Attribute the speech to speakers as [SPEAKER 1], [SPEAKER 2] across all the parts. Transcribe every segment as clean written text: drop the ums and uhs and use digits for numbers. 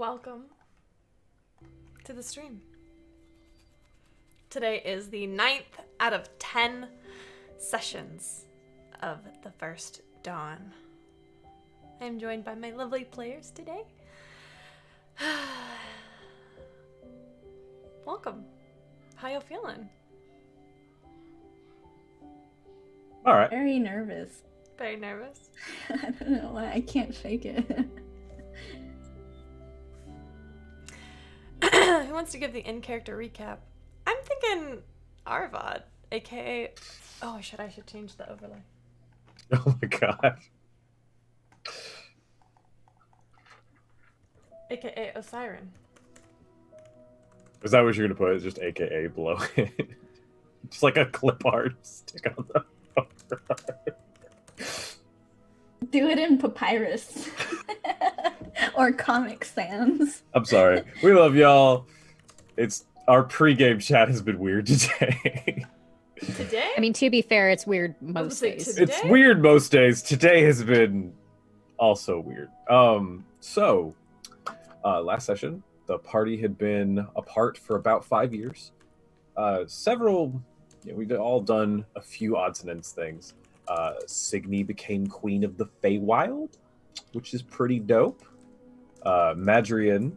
[SPEAKER 1] Welcome to the stream. Today is the 9th out of 10 sessions of the First Dawn. I am joined by my lovely players today. Welcome. How you feeling?
[SPEAKER 2] All right.
[SPEAKER 3] Very nervous.
[SPEAKER 1] Very nervous.
[SPEAKER 3] I don't know why I can't fake it.
[SPEAKER 1] Who wants to give the in-character recap? I'm thinking Arvad, aka... Oh, I should change the overlay.
[SPEAKER 2] Oh my god.
[SPEAKER 1] AKA Osiren.
[SPEAKER 2] Is that what you're gonna put? It's just AKA below it. Just like a clip art stick on the overlay.
[SPEAKER 3] Do it in Papyrus. Or Comic Sans.
[SPEAKER 2] I'm sorry. We love y'all. It's our pregame chat has been weird today.
[SPEAKER 1] Today?
[SPEAKER 4] I mean, to be fair, it's weird most
[SPEAKER 1] say
[SPEAKER 4] days.
[SPEAKER 1] today?
[SPEAKER 2] It's weird most days. Today has been also weird. Last session, the party had been apart for about 5 years. We'd all done a few odds and ends things. Signy became queen of the Feywild, which is pretty dope. Madrian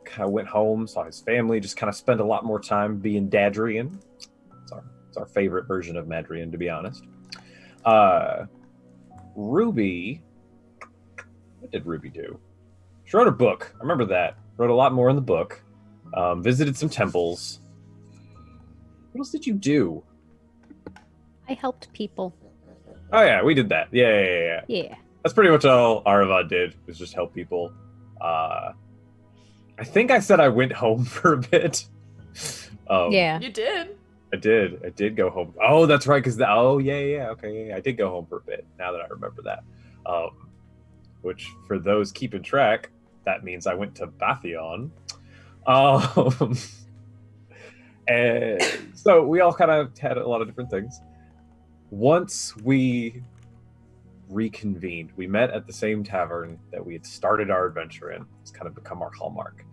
[SPEAKER 2] kind of went home, saw his family, just kind of spent a lot more time being Dadrian. It's our favorite version of Madrian, to be honest. Ruby, what did Ruby do? She wrote a book. I remember that. Wrote a lot more in the book. Visited some temples. What else did you do?
[SPEAKER 4] I helped people.
[SPEAKER 2] Oh yeah, we did that. Yeah.
[SPEAKER 4] Yeah.
[SPEAKER 2] That's pretty much all Aravad did, was just help people. I think I said I went home for a bit.
[SPEAKER 4] Yeah.
[SPEAKER 1] You did.
[SPEAKER 2] I did go home. Oh, that's right, because okay, I did go home for a bit, now that I remember that. Which, for those keeping track, that means I went to Bathion. And so we all kind of had a lot of different things. Once we reconvened, we met at the same tavern that we had started our adventure in. It's kind of become our hallmark.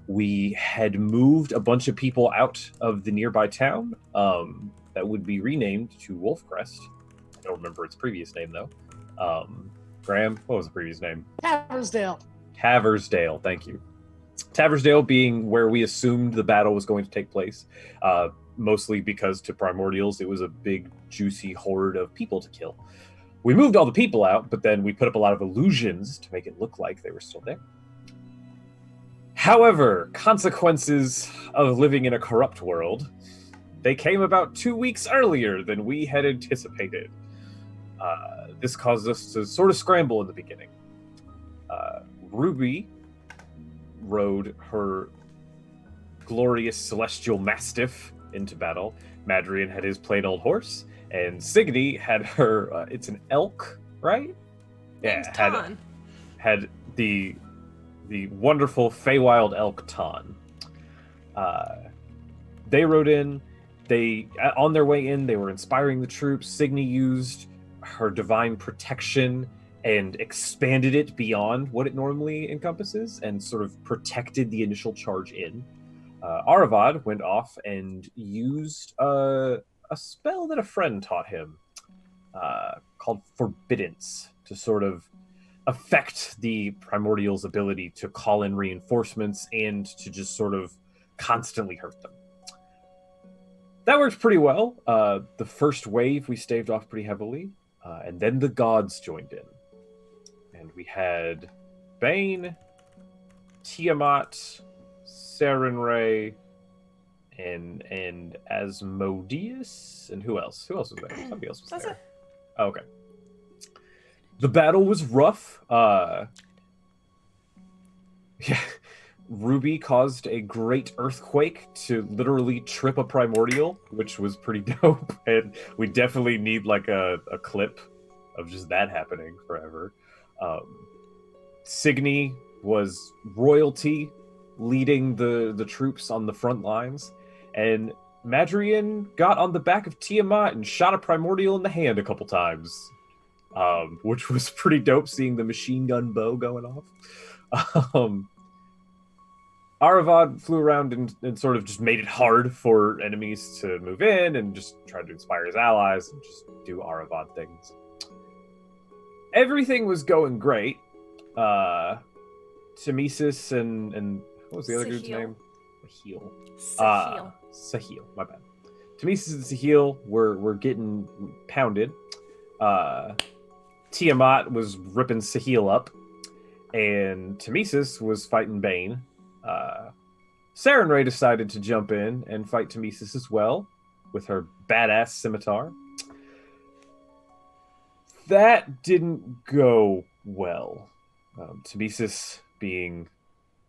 [SPEAKER 2] We had moved a bunch of people out of the nearby town that would be renamed to Wolfcrest. I don't remember its previous name, though. Graham, what was the previous name? Taversdale, thank you. Taversdale being where we assumed the battle was going to take place, mostly because to Primordials it was a big, juicy horde of people to kill. We moved all the people out, but then we put up a lot of illusions to make it look like they were still there. However, consequences of living in a corrupt world, they came about 2 weeks earlier than we had anticipated. This caused us to sort of scramble in the beginning. Ruby rode her glorious celestial mastiff into battle. Madrian had his plain old horse, and Signy had her, it's an elk, right?
[SPEAKER 1] Name's Ton.
[SPEAKER 2] Had the wonderful Feywild elk Ton. They rode in. On their way in, they were inspiring the troops. Signy used her divine protection and expanded it beyond what it normally encompasses and sort of protected the initial charge in. Aravad went off and used a spell that a friend taught him called Forbiddance to sort of affect the Primordials' ability to call in reinforcements and to just sort of constantly hurt them. That worked pretty well. The first wave we staved off pretty heavily, and then the gods joined in. And we had Bane, Tiamat, Sarenrae, and Asmodeus, and who else? Who else was there? Somebody else was
[SPEAKER 1] That's
[SPEAKER 2] there.
[SPEAKER 1] it.
[SPEAKER 2] Oh, okay. The battle was rough. Ruby caused a great earthquake to literally trip a primordial, which was pretty dope. And we definitely need like a clip of just that happening forever. Signy was royalty leading the troops on the front lines, and Madrian got on the back of Tiamat and shot a primordial in the hand a couple times, which was pretty dope, seeing the machine gun bow going off. Aravad flew around and sort of just made it hard for enemies to move in and just tried to inspire his allies and just do Aravad things. Everything was going great. Temesis and what was the other dude's name? Sahil. Sahil, my bad. Temesis and Sahil were getting pounded. Tiamat was ripping Sahil up, and Temesis was fighting Bane. Sarenrae decided to jump in and fight Temesis as well with her badass scimitar. That didn't go well. Temesis, being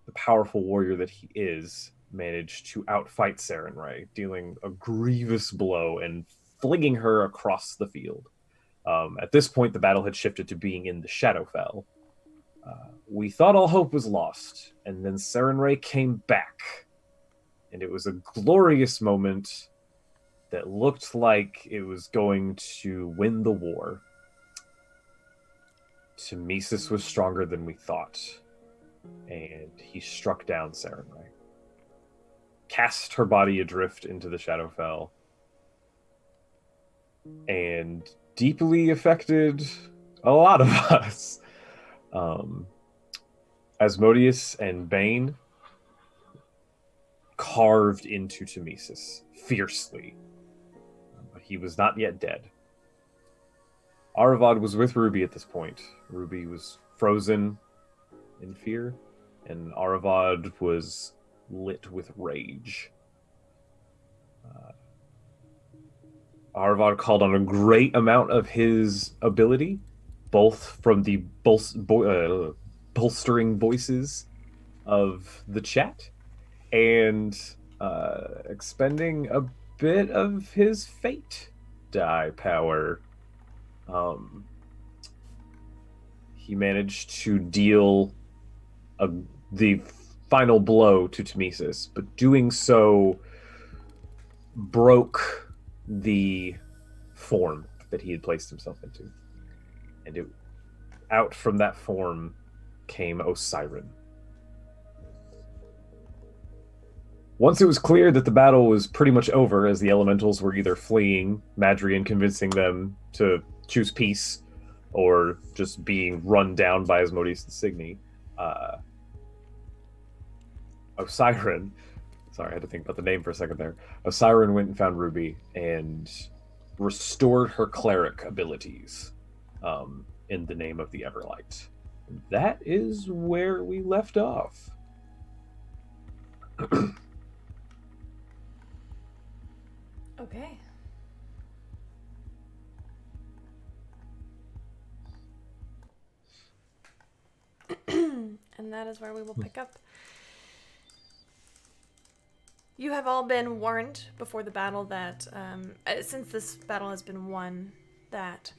[SPEAKER 2] the powerful warrior that he is, managed to outfight Sarenrae, dealing a grievous blow and flinging her across the field. At this point, the battle had shifted to being in the Shadowfell. We thought all hope was lost, and then Sarenrae came back, and it was a glorious moment that looked like it was going to win the war. Temesis was stronger than we thought, and he struck down Sarenrae, cast her body adrift into the Shadowfell, and deeply affected a lot of us. Asmodeus and Bane carved into Temesis fiercely, but he was not yet dead. Aravad was with Ruby at this point. Ruby was frozen in fear, and Aravad was lit with rage. Aravad called on a great amount of his ability, both from the bolstering voices of the chat and expending a bit of his fate die power. He managed to deal the final blow to Temesis, but doing so broke the form that he had placed himself into. And out from that form came Osiren. Once it was clear that the battle was pretty much over, as the elementals were either fleeing, Madrian convincing them to choose peace, or just being run down by Asmodeus and Signy, Osiren, sorry, I had to think about the name for a second there. Osiren went and found Ruby and restored her cleric abilities in the name of the Everlight. That is where we left off.
[SPEAKER 1] Okay. And that is where we will pick up. You have all been warned before the battle that, since this battle has been won, that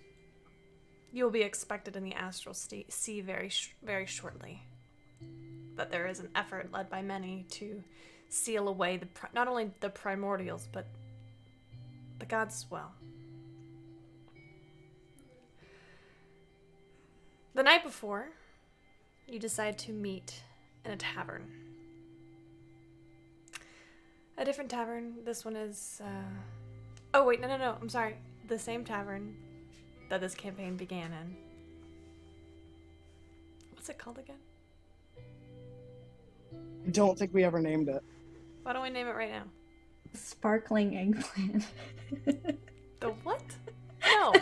[SPEAKER 1] you will be expected in the Astral Sea very shortly. That there is an effort led by many to seal away not only the primordials, but the gods as well. The night before, you decide to meet in a tavern. A different tavern. This one is, oh, wait, no. I'm sorry. The same tavern that this campaign began in. What's it called again?
[SPEAKER 5] I don't think we ever named it.
[SPEAKER 1] Why don't we name it right now?
[SPEAKER 3] Sparkling eggplant.
[SPEAKER 1] The what? No.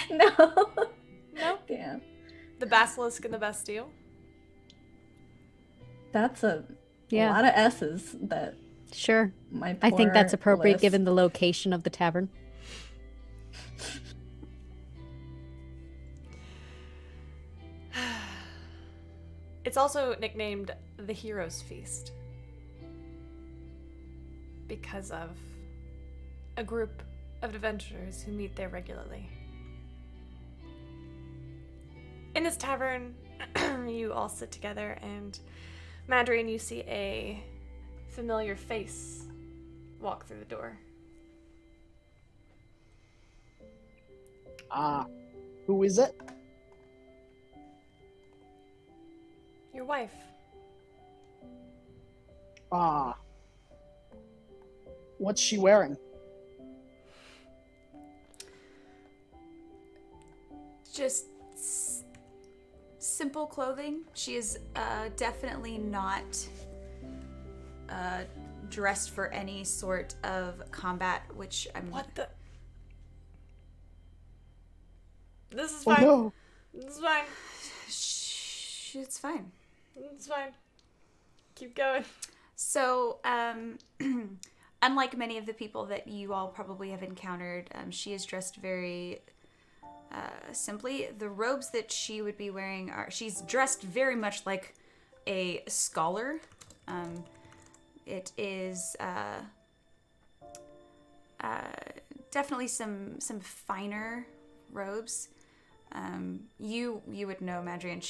[SPEAKER 3] No.
[SPEAKER 1] No?
[SPEAKER 3] Damn.
[SPEAKER 1] The Basilisk and the Bastille?
[SPEAKER 3] That's a
[SPEAKER 4] Yeah.
[SPEAKER 3] lot of S's that
[SPEAKER 4] Sure.
[SPEAKER 3] my
[SPEAKER 4] I think that's
[SPEAKER 3] poor
[SPEAKER 4] appropriate
[SPEAKER 3] list.
[SPEAKER 4] given the location of the tavern.
[SPEAKER 1] It's also nicknamed the Hero's Feast because of a group of adventurers who meet there regularly. In this tavern, you all sit together, and Madrian, you see a familiar face walk through the door.
[SPEAKER 5] Who is it?
[SPEAKER 1] Your wife.
[SPEAKER 5] What's she wearing?
[SPEAKER 6] Just simple clothing. She is definitely not dressed for any sort of combat, which I'm...
[SPEAKER 1] What the? This is
[SPEAKER 5] Oh
[SPEAKER 1] fine.
[SPEAKER 5] no.
[SPEAKER 1] This is fine.
[SPEAKER 6] It's fine.
[SPEAKER 1] It's fine. Keep going.
[SPEAKER 6] So, unlike many of the people that you all probably have encountered, she is dressed very simply. The robes that she would be wearing she's dressed very much like a scholar. It is definitely some finer robes. You would know Madrian.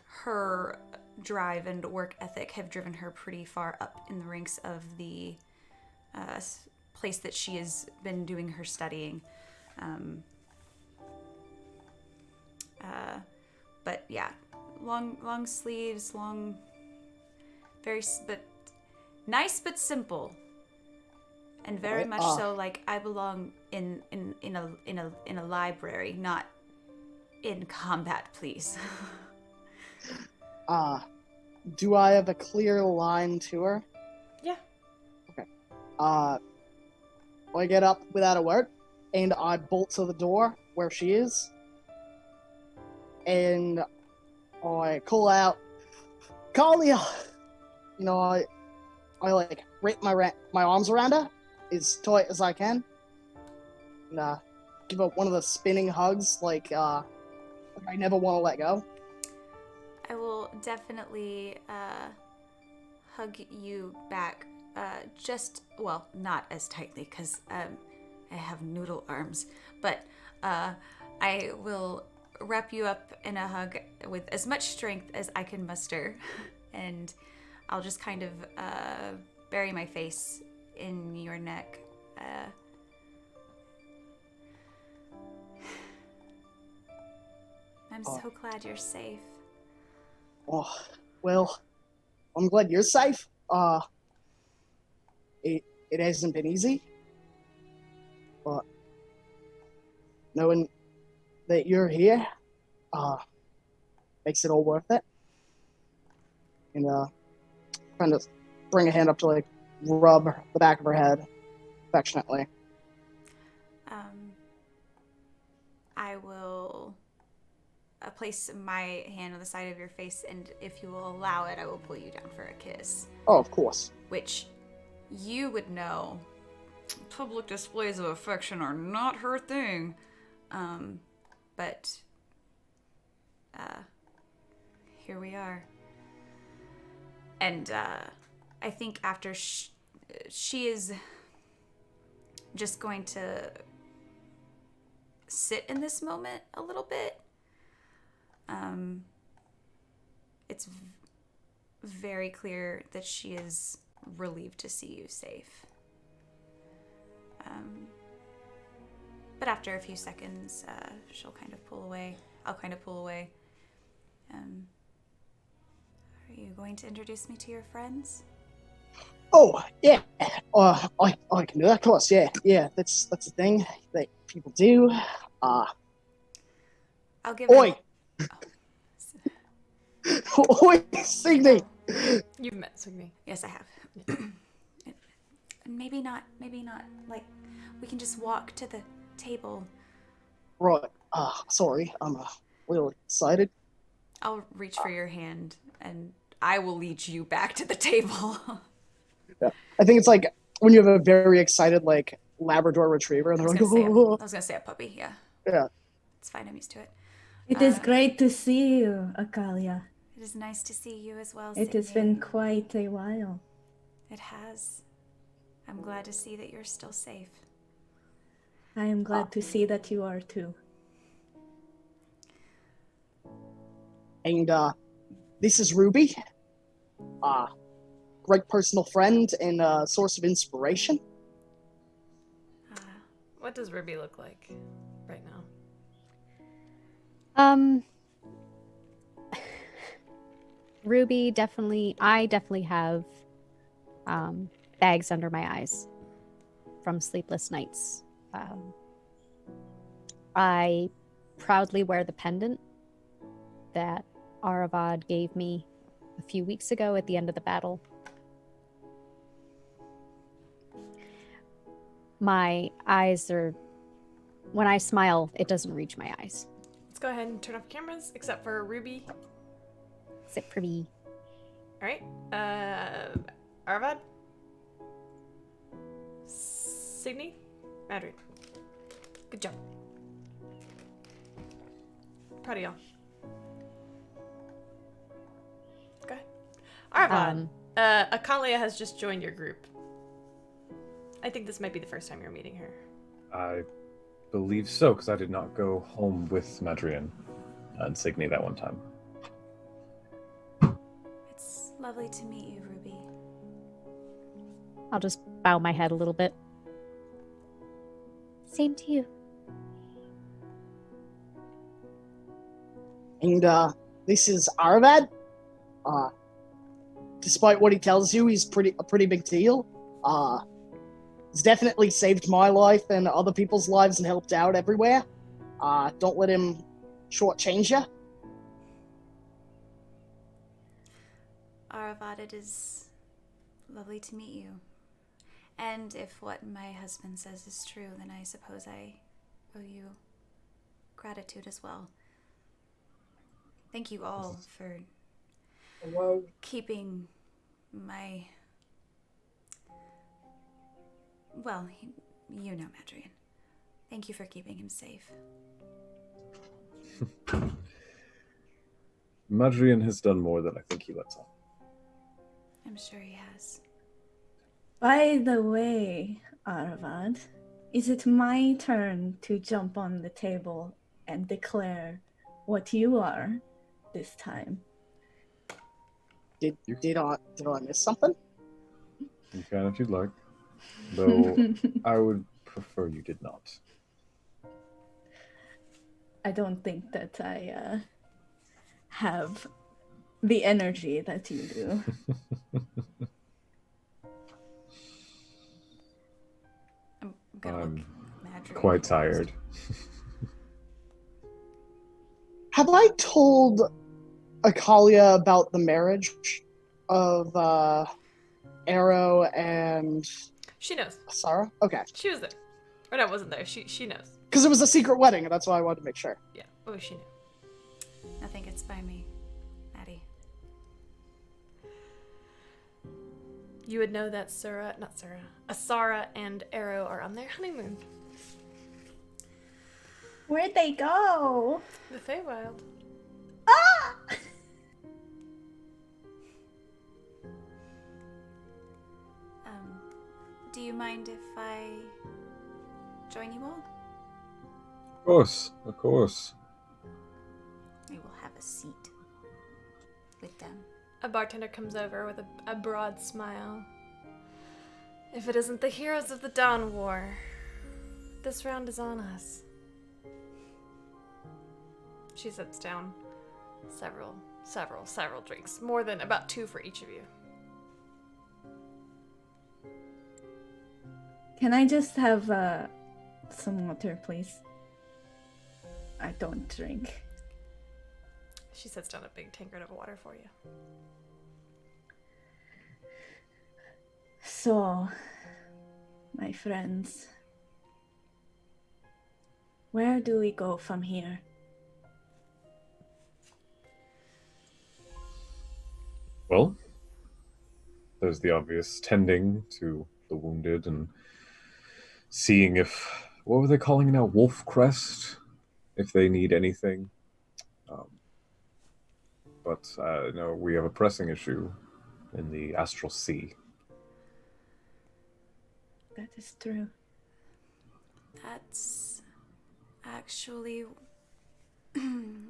[SPEAKER 6] Her drive and work ethic have driven her pretty far up in the ranks of the place that she has been doing her studying. But yeah, long sleeves, but nice but simple, and very
[SPEAKER 5] Right.
[SPEAKER 6] much so like I belong in a library, not in combat, please.
[SPEAKER 5] Do I have a clear line to her?
[SPEAKER 1] Yeah.
[SPEAKER 5] Okay. I get up without a word, and I bolt to the door where she is, and I call out, Kalia! You know, I like wrap my arms around her as tight as I can, and give her one of the spinning hugs, like I never want to let go.
[SPEAKER 6] I will definitely hug you back. Not as tightly because I have noodle arms, but I will wrap you up in a hug with as much strength as I can muster, and I'll just kind of bury my face in your neck. I'm so glad you're safe.
[SPEAKER 5] Oh, well, I'm glad you're safe. It hasn't been easy, but knowing that you're here, makes it all worth it. And kind of bring a hand up to like rub the back of her head affectionately.
[SPEAKER 6] I will place my hand on the side of your face, and if you will allow it, I will pull you down for a kiss.
[SPEAKER 5] Oh, of course.
[SPEAKER 6] Which you would know. Public displays of affection are not her thing. But here we are. And I think after she is just going to sit in this moment a little bit. It's very clear that she is relieved to see you safe. But after a few seconds, she'll kind of pull away. I'll kind of pull away. Are you going to introduce me to your friends?
[SPEAKER 5] Oh, yeah. I can do that, of course. Yeah. That's the thing that people do.
[SPEAKER 6] I'll give
[SPEAKER 5] Oi!
[SPEAKER 6] them...
[SPEAKER 5] Oi, Signy!
[SPEAKER 1] You've met Signy.
[SPEAKER 6] Yes, I have. Maybe not. Like, we can just walk to the table.
[SPEAKER 5] Right. Sorry. I'm a little excited.
[SPEAKER 6] I'll reach for your hand, and I will lead you back to the table.
[SPEAKER 5] Yeah. I think it's like when you have a very excited, like, Labrador Retriever, and
[SPEAKER 6] I
[SPEAKER 5] they're
[SPEAKER 6] was
[SPEAKER 5] like,
[SPEAKER 6] gonna say a puppy, yeah.
[SPEAKER 5] Yeah.
[SPEAKER 6] It's fine, I'm used to it.
[SPEAKER 3] It is great to see you, Akalia.
[SPEAKER 6] It is nice to see you as well,
[SPEAKER 3] It has
[SPEAKER 6] Sydney.
[SPEAKER 3] been quite a while.
[SPEAKER 6] It has. I'm glad to see that you're still safe.
[SPEAKER 3] I am glad to see that you are too.
[SPEAKER 5] And this is Ruby. Great personal friend and source of inspiration.
[SPEAKER 1] What does Ruby look like right now?
[SPEAKER 4] Ruby, I definitely have bags under my eyes from sleepless nights. I proudly wear the pendant that Aravad gave me a few weeks ago at the end of the battle. My eyes are, when I smile, it doesn't reach my eyes.
[SPEAKER 1] Let's go ahead and turn off cameras, except for Ruby.
[SPEAKER 4] Except for me.
[SPEAKER 1] All right. Arvad? Signy? Madrid. Good job. Proud of y'all. Go ahead. Arvad. Akalia has just joined your group. I think this might be the first time you're meeting her.
[SPEAKER 2] I believe so, because I did not go home with Madrian and Signy that one time.
[SPEAKER 6] It's lovely to meet you, Ruby.
[SPEAKER 4] I'll just bow my head a little bit. Same to you.
[SPEAKER 5] And this is Arvad. Despite what he tells you, he's a pretty big deal. He's definitely saved my life and other people's lives and helped out everywhere. Don't let him shortchange you.
[SPEAKER 6] Aravad, it is lovely to meet you. And if what my husband says is true, then I suppose I owe you gratitude as well. Thank you all for keeping my... Well, you know Madrian. Thank you for keeping him safe.
[SPEAKER 2] Madrian has done more than I think he lets on.
[SPEAKER 6] I'm sure he has.
[SPEAKER 3] By the way, Aravad, is it my turn to jump on the table and declare what you are this time?
[SPEAKER 5] Did I miss something?
[SPEAKER 2] You can if you'd like. Though I would prefer you did not.
[SPEAKER 3] I don't think that I have the energy that you do.
[SPEAKER 6] I'm gonna look at Madrian.
[SPEAKER 2] Quite tired.
[SPEAKER 5] Have I told Akalia about the marriage of Arrow and
[SPEAKER 1] She knows.
[SPEAKER 5] Sarah? Okay.
[SPEAKER 1] She was there. Or no, wasn't there. She knows.
[SPEAKER 5] Because it was a secret wedding, and that's why I wanted to make sure.
[SPEAKER 1] Yeah. Oh, she knew.
[SPEAKER 6] Nothing gets by me, Maddie.
[SPEAKER 1] You would know that Asara and Arrow are on their honeymoon.
[SPEAKER 3] Where'd they go?
[SPEAKER 1] The Feywild.
[SPEAKER 3] Ah!
[SPEAKER 6] Do you mind if I join you all?
[SPEAKER 2] Of course.
[SPEAKER 6] We will have a seat with them.
[SPEAKER 1] A bartender comes over with a broad smile. If it isn't the heroes of the Dawn War, this round is on us. She sets down several drinks. More than about 2 for each of you.
[SPEAKER 3] Can I just have some water, please? I don't drink.
[SPEAKER 1] She sets down a big tankard of water for you.
[SPEAKER 3] So, my friends, where do we go from here?
[SPEAKER 2] Well, there's the obvious tending to the wounded and seeing if, what were they calling it now? Wolf Crest? If they need anything. But no, we have a pressing issue in the Astral Sea.
[SPEAKER 3] That is true.
[SPEAKER 6] That's actually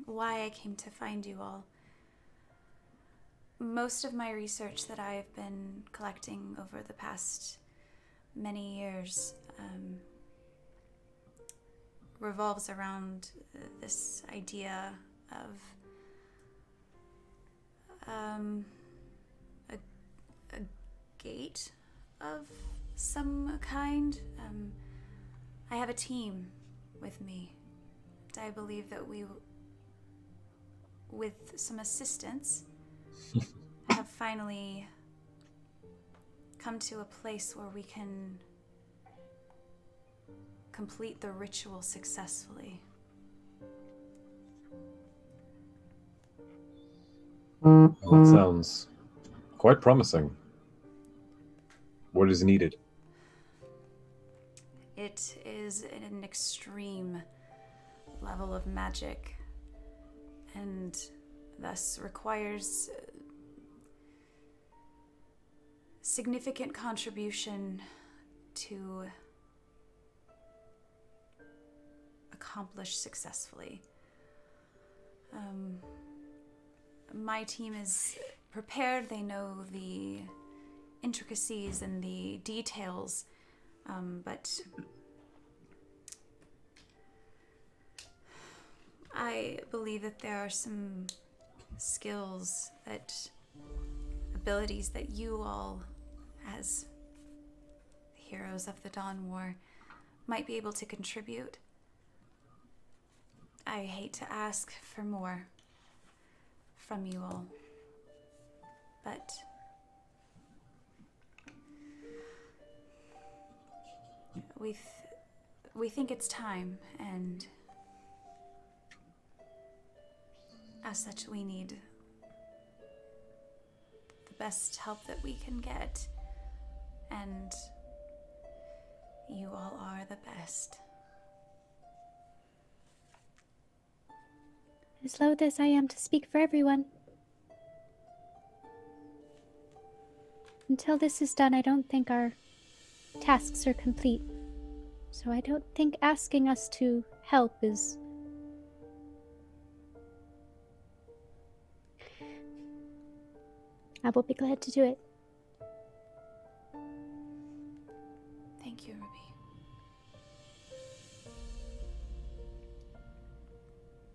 [SPEAKER 6] why I came to find you all. Most of my research that I have been collecting over the past many years revolves around this idea of a gate of some kind. I have a team with me. I believe that we, with some assistance, have finally come to a place where we can complete the ritual successfully.
[SPEAKER 2] Well, that sounds quite promising. What is needed?
[SPEAKER 6] It is an extreme level of magic, and thus requires significant contribution to accomplish successfully. My team is prepared. They know the intricacies and the details, but I believe that there are some skills, abilities that you all, as heroes of the Dawn War, might be able to contribute. I hate to ask for more from you all, but we think it's time, and as such, we need the best help that we can get, and you all are the best.
[SPEAKER 4] As loath as I am to speak for everyone. Until this is done, I don't think our tasks are complete. So I don't think asking us to help is... I will be glad to do it.
[SPEAKER 6] Thank you, Ruby.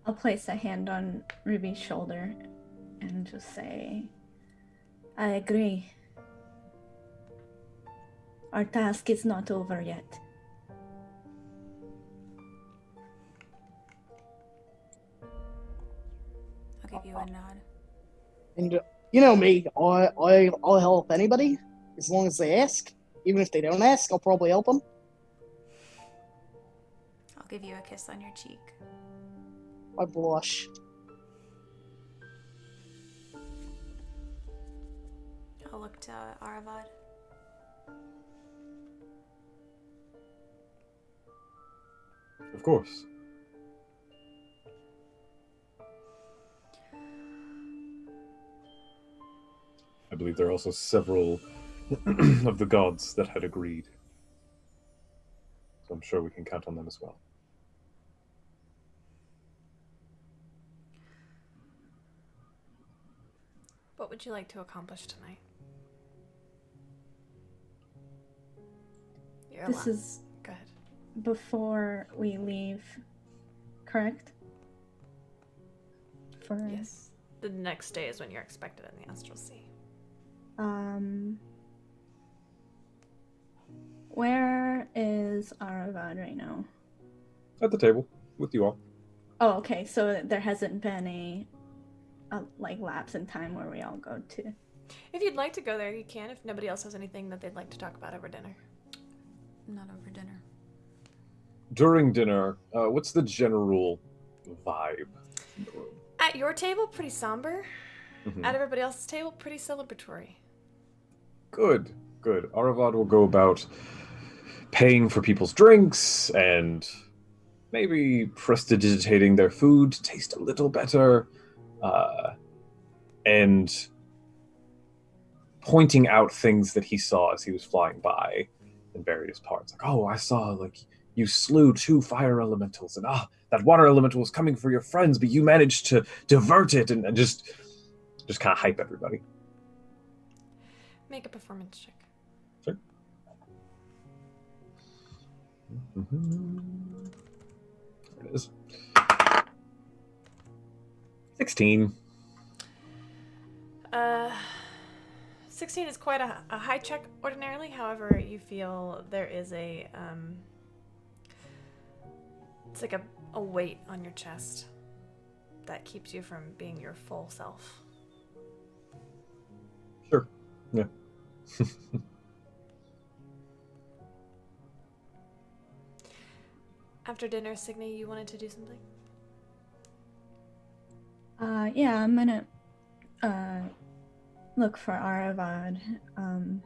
[SPEAKER 3] I'll place a hand on Ruby's shoulder and just say, I agree. Our task is not over yet.
[SPEAKER 6] I'll give you a nod.
[SPEAKER 5] And you know me, I'll help anybody as long as they ask. Even if they don't ask, I'll probably help them.
[SPEAKER 6] I'll give you a kiss on your cheek.
[SPEAKER 5] I blush.
[SPEAKER 6] I'll look to Aravad.
[SPEAKER 2] Of course. I believe there are also several of the gods that had agreed. So I'm sure we can count on them as well.
[SPEAKER 1] What would you like to accomplish tonight? You're
[SPEAKER 3] This
[SPEAKER 1] allowed.
[SPEAKER 3] is
[SPEAKER 1] Go ahead.
[SPEAKER 3] before we leave, correct? For
[SPEAKER 1] Yes. The next day is when you're expected in the Astral Sea.
[SPEAKER 3] Where is Aravad right now?
[SPEAKER 2] At the table, with you all.
[SPEAKER 3] Oh, okay. So there hasn't been a like lapse in time where we all go to.
[SPEAKER 1] If you'd like to go there, you can. If nobody else has anything that they'd like to talk about over dinner.
[SPEAKER 6] Not over dinner.
[SPEAKER 2] During dinner, what's the general vibe in the room?
[SPEAKER 1] At your table, pretty somber.
[SPEAKER 2] Mhm.
[SPEAKER 1] At everybody else's table, pretty celebratory.
[SPEAKER 2] Good, good. Aravad will go about paying for people's drinks and maybe prestidigitating their food to taste a little better, and pointing out things that he saw as he was flying by in various parts. Like, oh, I saw, like, you slew 2 fire elementals, and that water elemental was coming for your friends, but you managed to divert it, and just kind of hype everybody.
[SPEAKER 1] Make a performance check.
[SPEAKER 2] Sure. There it is. 16.
[SPEAKER 1] 16 is quite a high check ordinarily. However, you feel there is it's like a weight on your chest that keeps you from being your full self.
[SPEAKER 2] Sure. Yeah.
[SPEAKER 1] After dinner, Signy, you wanted to do something?
[SPEAKER 3] Yeah, I'm gonna look for Aravad. I'm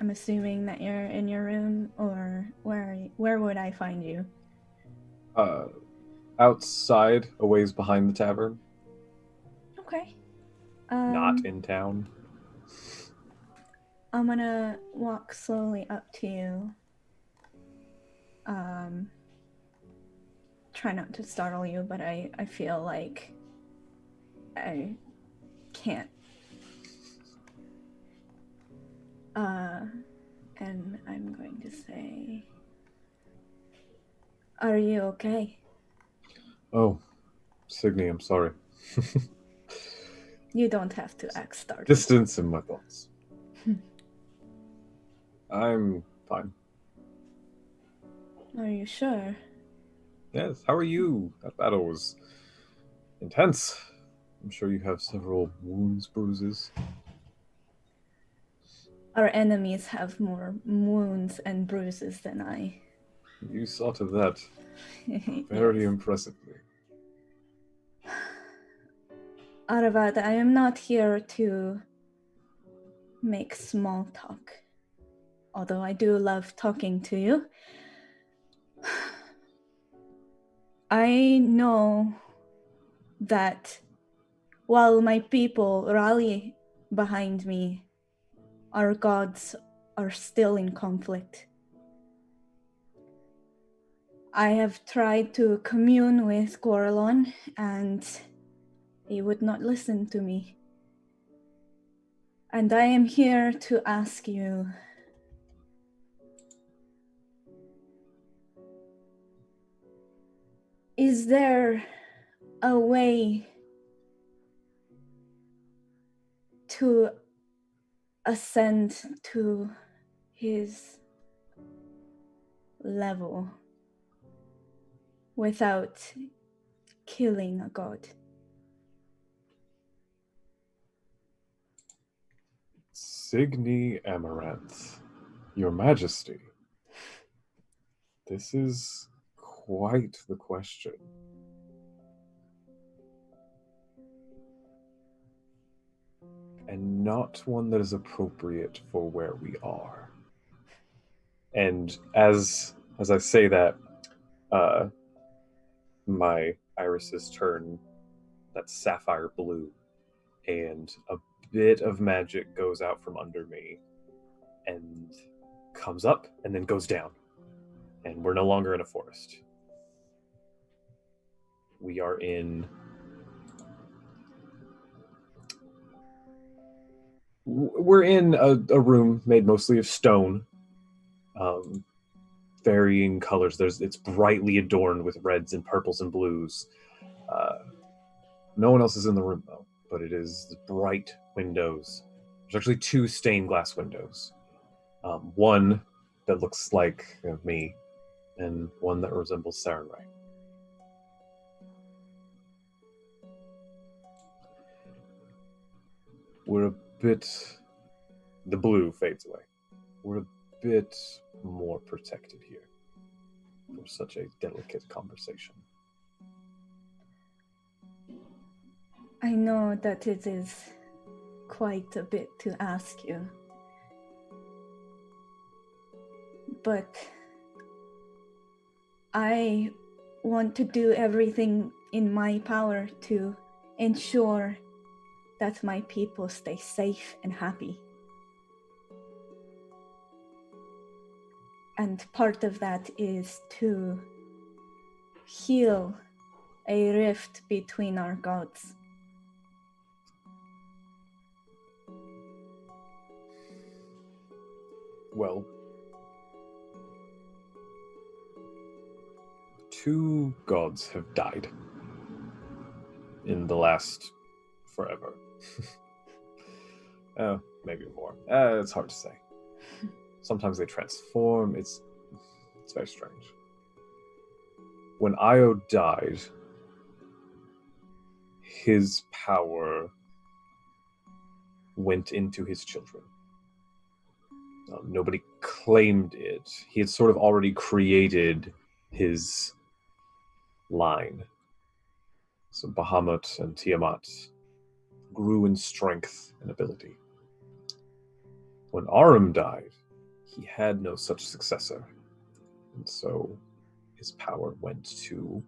[SPEAKER 3] assuming that you're in your room, or where would I find you?
[SPEAKER 2] Outside, a ways behind the tavern,
[SPEAKER 3] Okay.
[SPEAKER 2] not in town.
[SPEAKER 3] I'm gonna walk slowly up to you. Try not to startle you, but I feel like I can't. And I'm going to say, are you okay?
[SPEAKER 2] Oh, Signy, I'm sorry.
[SPEAKER 3] You don't have to act startled.
[SPEAKER 2] Distance in my thoughts. I'm fine.
[SPEAKER 3] Are you sure?
[SPEAKER 2] Yes, how are you? That battle was intense. I'm sure you have several wounds, bruises.
[SPEAKER 3] Our enemies have more wounds and bruises than I.
[SPEAKER 2] You saw to that very
[SPEAKER 3] Yes.
[SPEAKER 2] impressively.
[SPEAKER 3] Aravad, I am not here to make small talk, although I do love talking to you. I know that while my people rally behind me, our gods are still in conflict. I have tried to commune with Gorlon, and he would not listen to me. And I am here to ask you, is there a way to ascend to his level without killing a god?
[SPEAKER 2] Signy Amaranth, Your Majesty. This is quite the question. And not one that is appropriate for where we are. And as I say that, my irises turn that sapphire blue, and a bit of magic goes out from under me and comes up and then goes down. And we're no longer in a forest. We are in... We're in a room made mostly of stone. Varying colors. It's brightly adorned with reds and purples and blues. No one else is in the room, though, but it is bright windows. There's actually 2 stained glass windows. One that looks like me, and one that resembles Sarenrae. We're a bit... The blue fades away. We're a bit more protected here for such a delicate conversation.
[SPEAKER 3] I know that it is quite a bit to ask you, but I want to do everything in my power to ensure that my people stay safe and happy. And part of that is to heal a rift between our gods.
[SPEAKER 2] Well, 2 gods have died in the last forever. Maybe more. It's hard to say. Sometimes they transform. It's very strange. When Io died, his power went into his children. Nobody claimed it. He had sort of already created his line. So Bahamut and Tiamat grew in strength and ability. When Arum died, he had no such successor. And so his power went to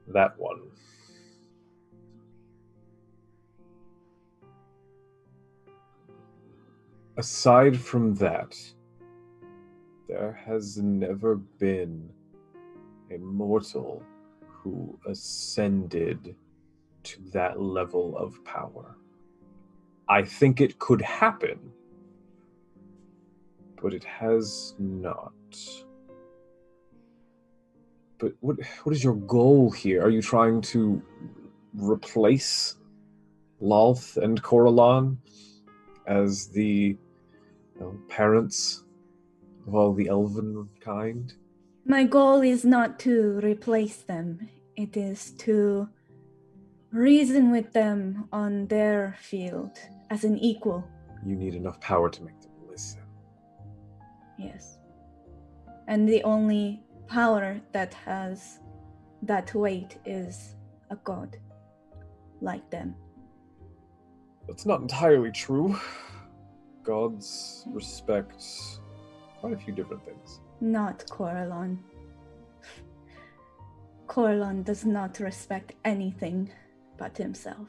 [SPEAKER 2] that one. Aside from that, there has never been a mortal who ascended to that level of power. I think it could happen, but it has not. But what is your goal here? Are you trying to replace Lolth and Coralon as the parents of all the elven kind?
[SPEAKER 3] My goal is not to replace them. It is to reason with them on their field as an equal.
[SPEAKER 2] You need enough power to make them listen.
[SPEAKER 3] Yes. And the only power that has that weight is a god like them.
[SPEAKER 2] That's not entirely true. Gods respect quite a few different things.
[SPEAKER 3] Not Coralon. Coralon does not respect anything but himself.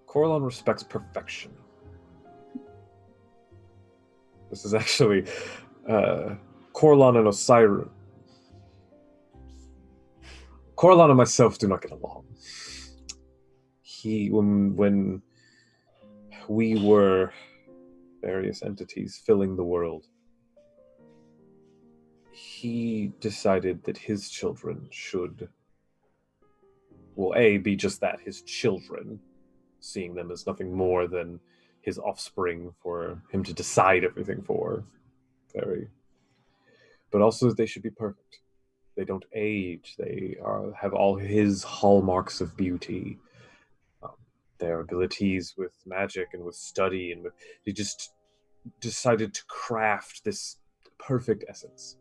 [SPEAKER 2] Coralon respects perfection. This is actually Coralon and Osiris. Coralon and myself do not get along. When we were various entities filling the world, he decided that his children should, well, be just that, his children, seeing them as nothing more than his offspring for him to decide everything for. But also that they should be perfect. They don't age. They have all his hallmarks of beauty. Their abilities with magic and with study, and he just decided to craft this perfect essence.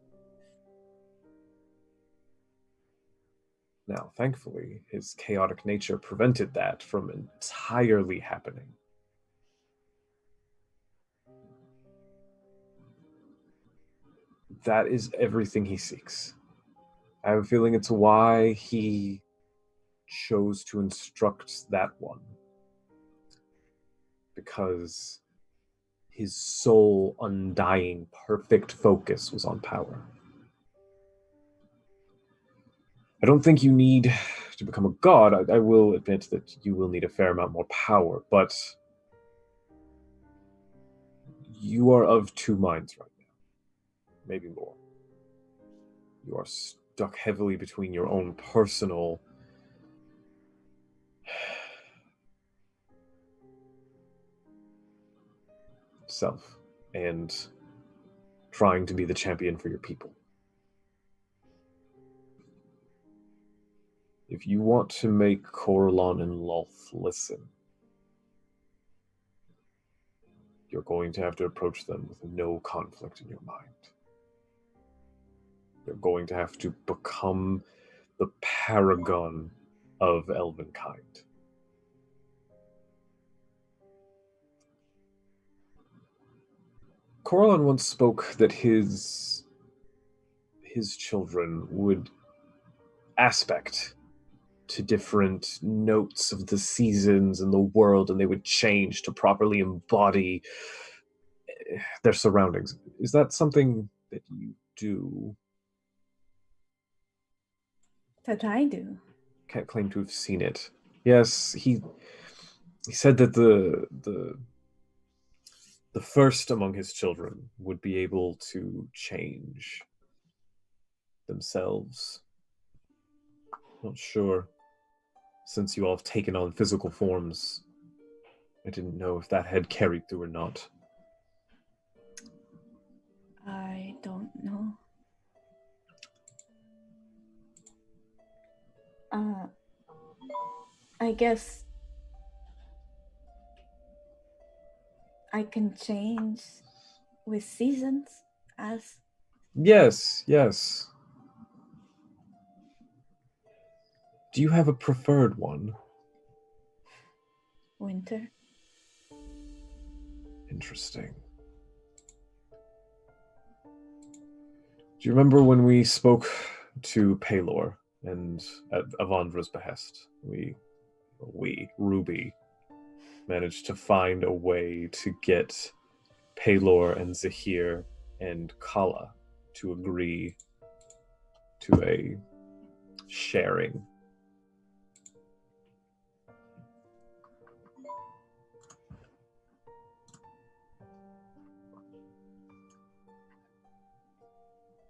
[SPEAKER 2] Now, thankfully, his chaotic nature prevented that from entirely happening. That is everything he seeks. I have a feeling it's why he chose to instruct that one. Because his sole, undying, perfect focus was on power. I don't think you need to become a god. I will admit that you will need a fair amount more power, but you are of two minds right now. Maybe more. You are stuck heavily between your own personal self and trying to be the champion for your people. If you want to make Coralon and Lolth listen, you're going to have to approach them with no conflict in your mind. You're going to have to become the paragon of elvenkind. Coralon once spoke that his children would aspect to different notes of the seasons and the world, and they would change to properly embody their surroundings. Is that something that you do?
[SPEAKER 3] That I do.
[SPEAKER 2] Can't claim to have seen it. Yes, he said that the first among his children would be able to change themselves. Not sure, since you all have taken on physical forms I didn't know if that had carried through or not.
[SPEAKER 3] I don't know. I guess I can change with seasons as
[SPEAKER 2] Yes, yes. Do you have a preferred one?
[SPEAKER 3] winter.
[SPEAKER 2] Interesting. Do you remember when we spoke to Paylor and at Avandra's behest, Ruby, managed to find a way to get Paylor and Zahir and Kala to agree to a sharing.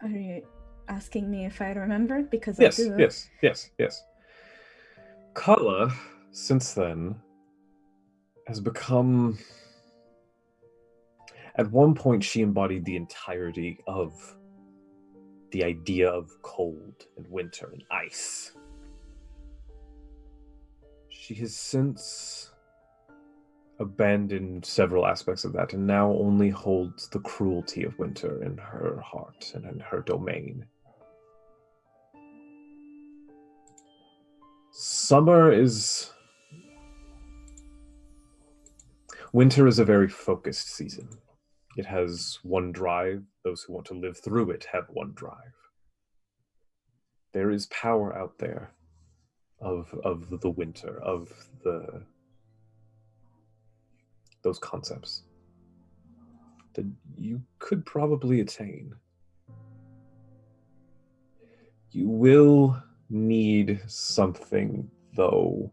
[SPEAKER 3] Are you asking me if I remember? Because
[SPEAKER 2] Yes,
[SPEAKER 3] I do.
[SPEAKER 2] yes. Kala, since then, has become... At one point, she embodied the entirety of the idea of cold and winter and ice. She has since abandoned several aspects of that and now only holds the cruelty of winter in her heart and in her domain. Winter is a very focused season. It has one drive. Those who want to live through it have one drive. There is power out there of the winter, of those concepts that you could probably attain. You will need something, though.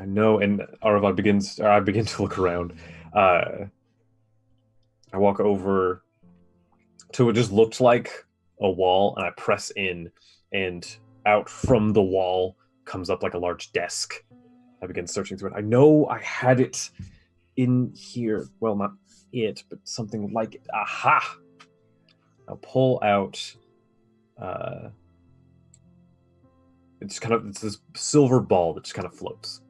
[SPEAKER 2] I know, and I begin to look around. I walk over to what just looked like a wall, and I press in, and out from the wall comes up like a large desk. I begin searching through it. I know I had it in here. Well, not it, but something like it. Aha! I'll pull out. It's this silver ball that just kind of floats.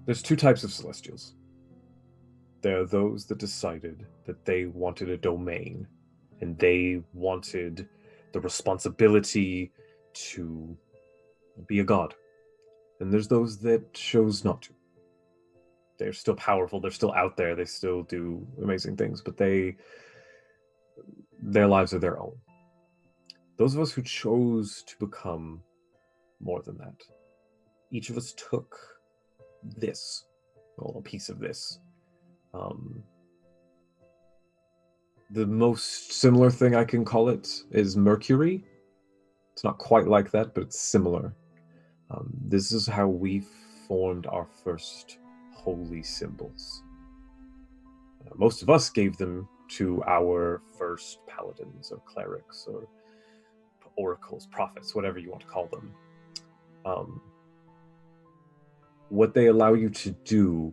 [SPEAKER 2] There's two types of Celestials. There are those that decided that they wanted a domain, and they wanted the responsibility to be a god. And there's those that chose not to. They're still powerful, they're still out there, they still do amazing things, but their lives are their own. Those of us who chose to become more than that, each of us took a piece of this. The most similar thing I can call it is Mercury. It's not quite like that, but it's similar. This is how we formed our first holy symbols. Most of us gave them to our first paladins or clerics or oracles, prophets, whatever you want to call them. What they allow you to do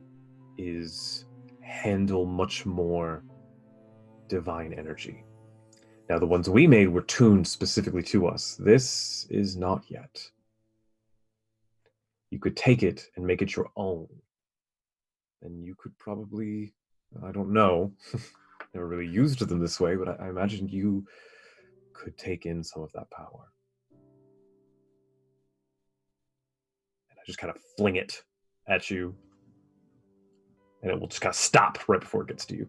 [SPEAKER 2] is handle much more divine energy. Now, the ones we made were tuned specifically to us. This is not yet. You could take it and make it your own. And you could probably, I don't know, never really used them this way, but I imagine you could take in some of that power. And I just kind of fling it at you, and it will just kind of stop right before it gets to you.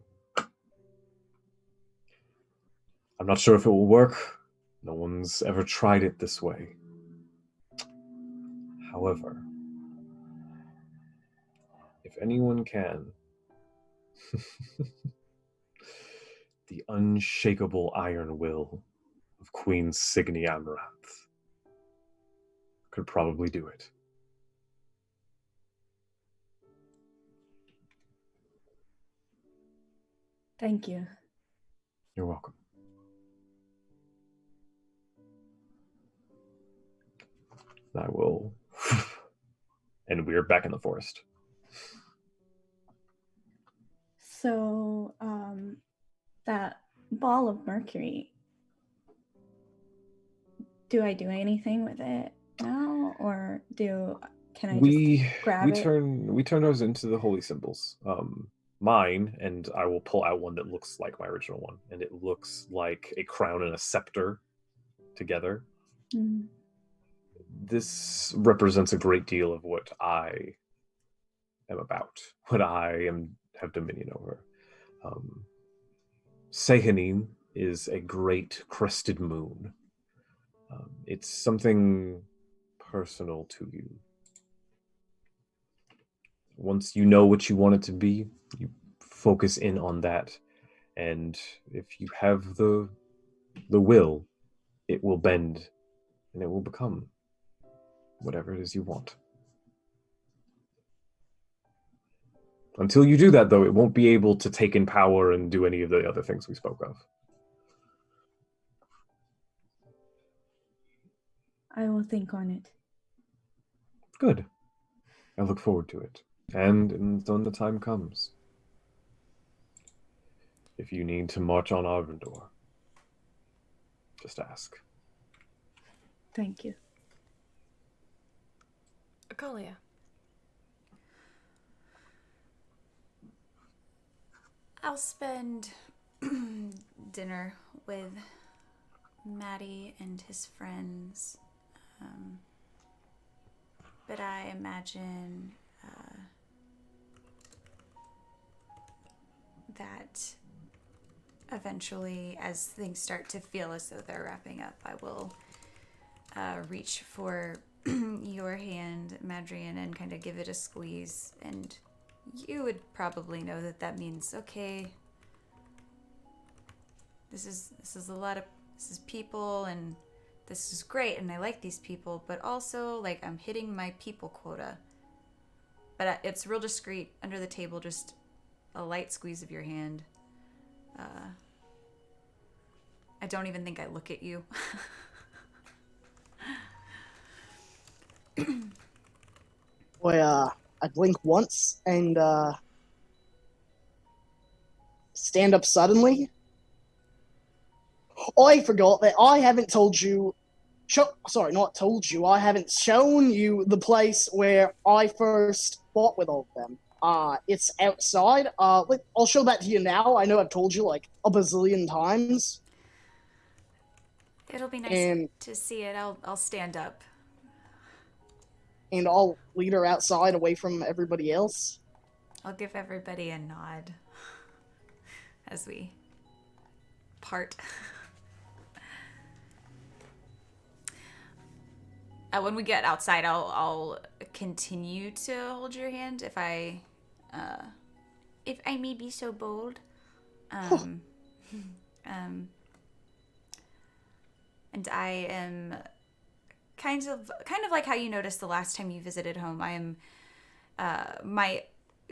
[SPEAKER 2] I'm not sure if it will work. No one's ever tried it this way. However, if anyone can, the unshakable iron will of Queen Signy Amaranth could probably do it.
[SPEAKER 3] Thank you.
[SPEAKER 2] You're welcome. I will. And we're back in the forest.
[SPEAKER 3] So, that ball of mercury, do I do anything with it now, or can I just grab
[SPEAKER 2] we
[SPEAKER 3] it?
[SPEAKER 2] turn ours into the holy symbols. Mine, and I will pull out one that looks like my original one, and it looks like a crown and a scepter together.
[SPEAKER 3] Mm.
[SPEAKER 2] This represents a great deal of what I am about, what I have dominion over. Sehanin is a great crested moon. It's something personal to you. Once you know what you want it to be, you focus in on that, and if you have the will, it will bend, and it will become whatever it is you want. Until you do that, though, it won't be able to take in power and do any of the other things we spoke of.
[SPEAKER 3] I will think on it.
[SPEAKER 2] Good. I look forward to it. And when the time comes, if you need to march on Arvindor, just ask.
[SPEAKER 3] Thank you.
[SPEAKER 1] Akalia.
[SPEAKER 6] I'll spend dinner with Maddie and his friends. But I imagine that eventually, as things start to feel as though they're wrapping up, I will reach for your hand, Madrian, and kind of give it a squeeze. And you would probably know that that means, okay, this is people, and this is great, and I like these people, but also, like, I'm hitting my people quota. But it's real discreet, under the table, just a light squeeze of your hand. I don't even think I look at you.
[SPEAKER 5] Boy, I blink once and stand up suddenly. I forgot that I haven't told you. Sorry, not told you. I haven't shown you the place where I first fought with all of them. It's outside. I'll show that to you now. I know I've told you like a bazillion times.
[SPEAKER 6] It'll be nice to see it. I'll stand up.
[SPEAKER 5] And I'll lead her outside away from everybody else.
[SPEAKER 6] I'll give everybody a nod as we part. When we get outside, I'll continue to hold your hand if I may be so bold. And I am kind of like how you noticed the last time you visited home. I am my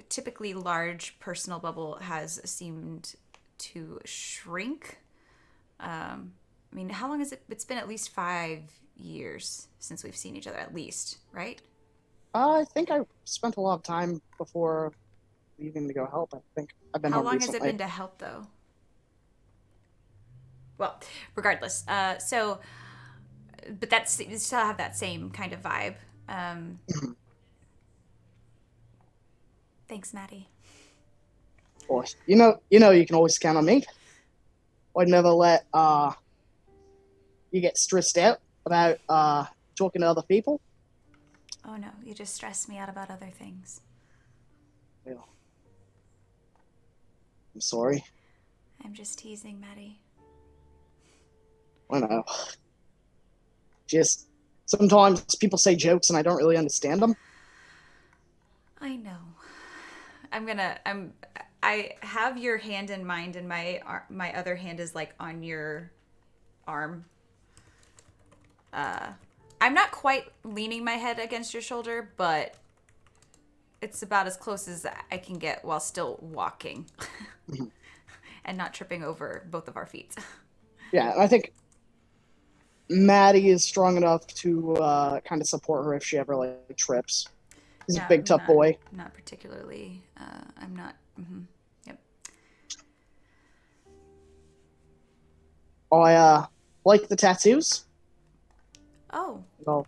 [SPEAKER 6] typically large personal bubble has seemed to shrink. I mean, how long has it? It's been at least 5 years since we've seen each other, at least, right?
[SPEAKER 5] I think I spent a lot of time before leaving to go help. I think I've been
[SPEAKER 6] How
[SPEAKER 5] home
[SPEAKER 6] long
[SPEAKER 5] recently.
[SPEAKER 6] has it been to help, though? Well, regardless. But you still have that same kind of vibe. Thanks, Maddie.
[SPEAKER 5] Of course. You know you can always count on me. I'd never let you get stressed out about talking to other people.
[SPEAKER 6] Oh no, you just stress me out about other things.
[SPEAKER 5] Well, I'm sorry.
[SPEAKER 6] I'm just teasing, Maddie.
[SPEAKER 5] I know. Just sometimes people say jokes and I don't really understand them.
[SPEAKER 6] I know. I have your hand in mind, and my other hand is like on your arm. I'm not quite leaning my head against your shoulder, but it's about as close as I can get while still walking and not tripping over both of our feet.
[SPEAKER 5] Yeah, and I think Maddie is strong enough to kind of support her if she ever like trips. He's
[SPEAKER 6] Yeah,
[SPEAKER 5] a big tough boy.
[SPEAKER 6] Not particularly. I'm not. Yep.
[SPEAKER 5] I like the tattoos.
[SPEAKER 6] Oh,
[SPEAKER 5] I'll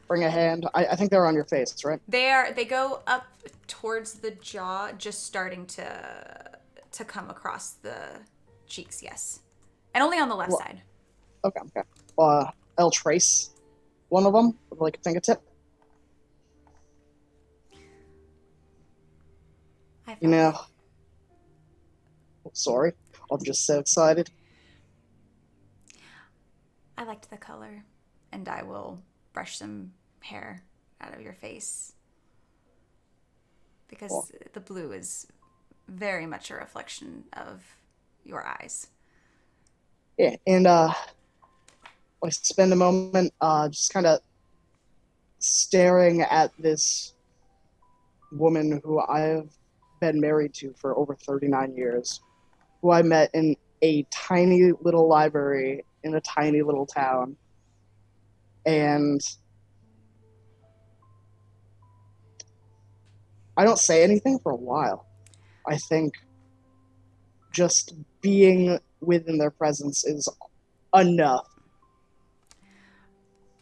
[SPEAKER 5] bring a hand. I think they're on your face, right?
[SPEAKER 6] they go up towards the jaw, just starting to come across the cheeks. Yes, and only on the left
[SPEAKER 5] Well,
[SPEAKER 6] side.
[SPEAKER 5] Okay. I'll trace one of them with like a fingertip. You know, sorry, I'm just so excited.
[SPEAKER 6] I liked the color, and I will brush some hair out of your face because
[SPEAKER 5] Cool.
[SPEAKER 6] the blue is very much a reflection of your eyes.
[SPEAKER 5] Yeah, and I spend a moment just kind of staring at this woman who I've been married to for over 39 years, who I met in a tiny little library in a tiny little town. And I don't say anything for a while. I think just being within their presence is enough.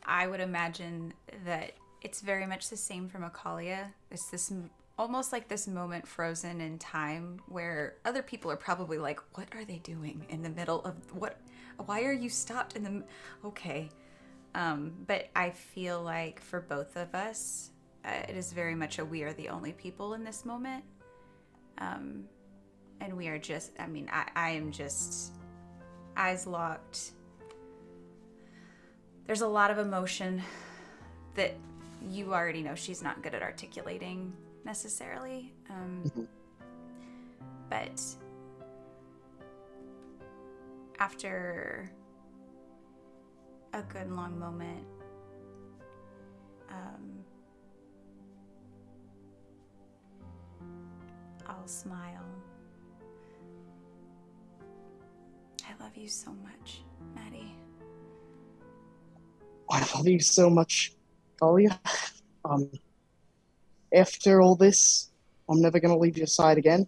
[SPEAKER 6] I would imagine that it's very much the same for Macaulay. It's this almost like this moment frozen in time where other people are probably like, what are they doing in the middle of what? Why are you stopped in the? Okay. But I feel like for both of us, it is very much a we are the only people in this moment. And we are just, I am just eyes locked. There's a lot of emotion that you already know she's not good at articulating necessarily. But after a good long moment, I'll smile. I love you so much, Maddie.
[SPEAKER 5] I love you so much, Talia. After all this, I'm never going to leave your side again.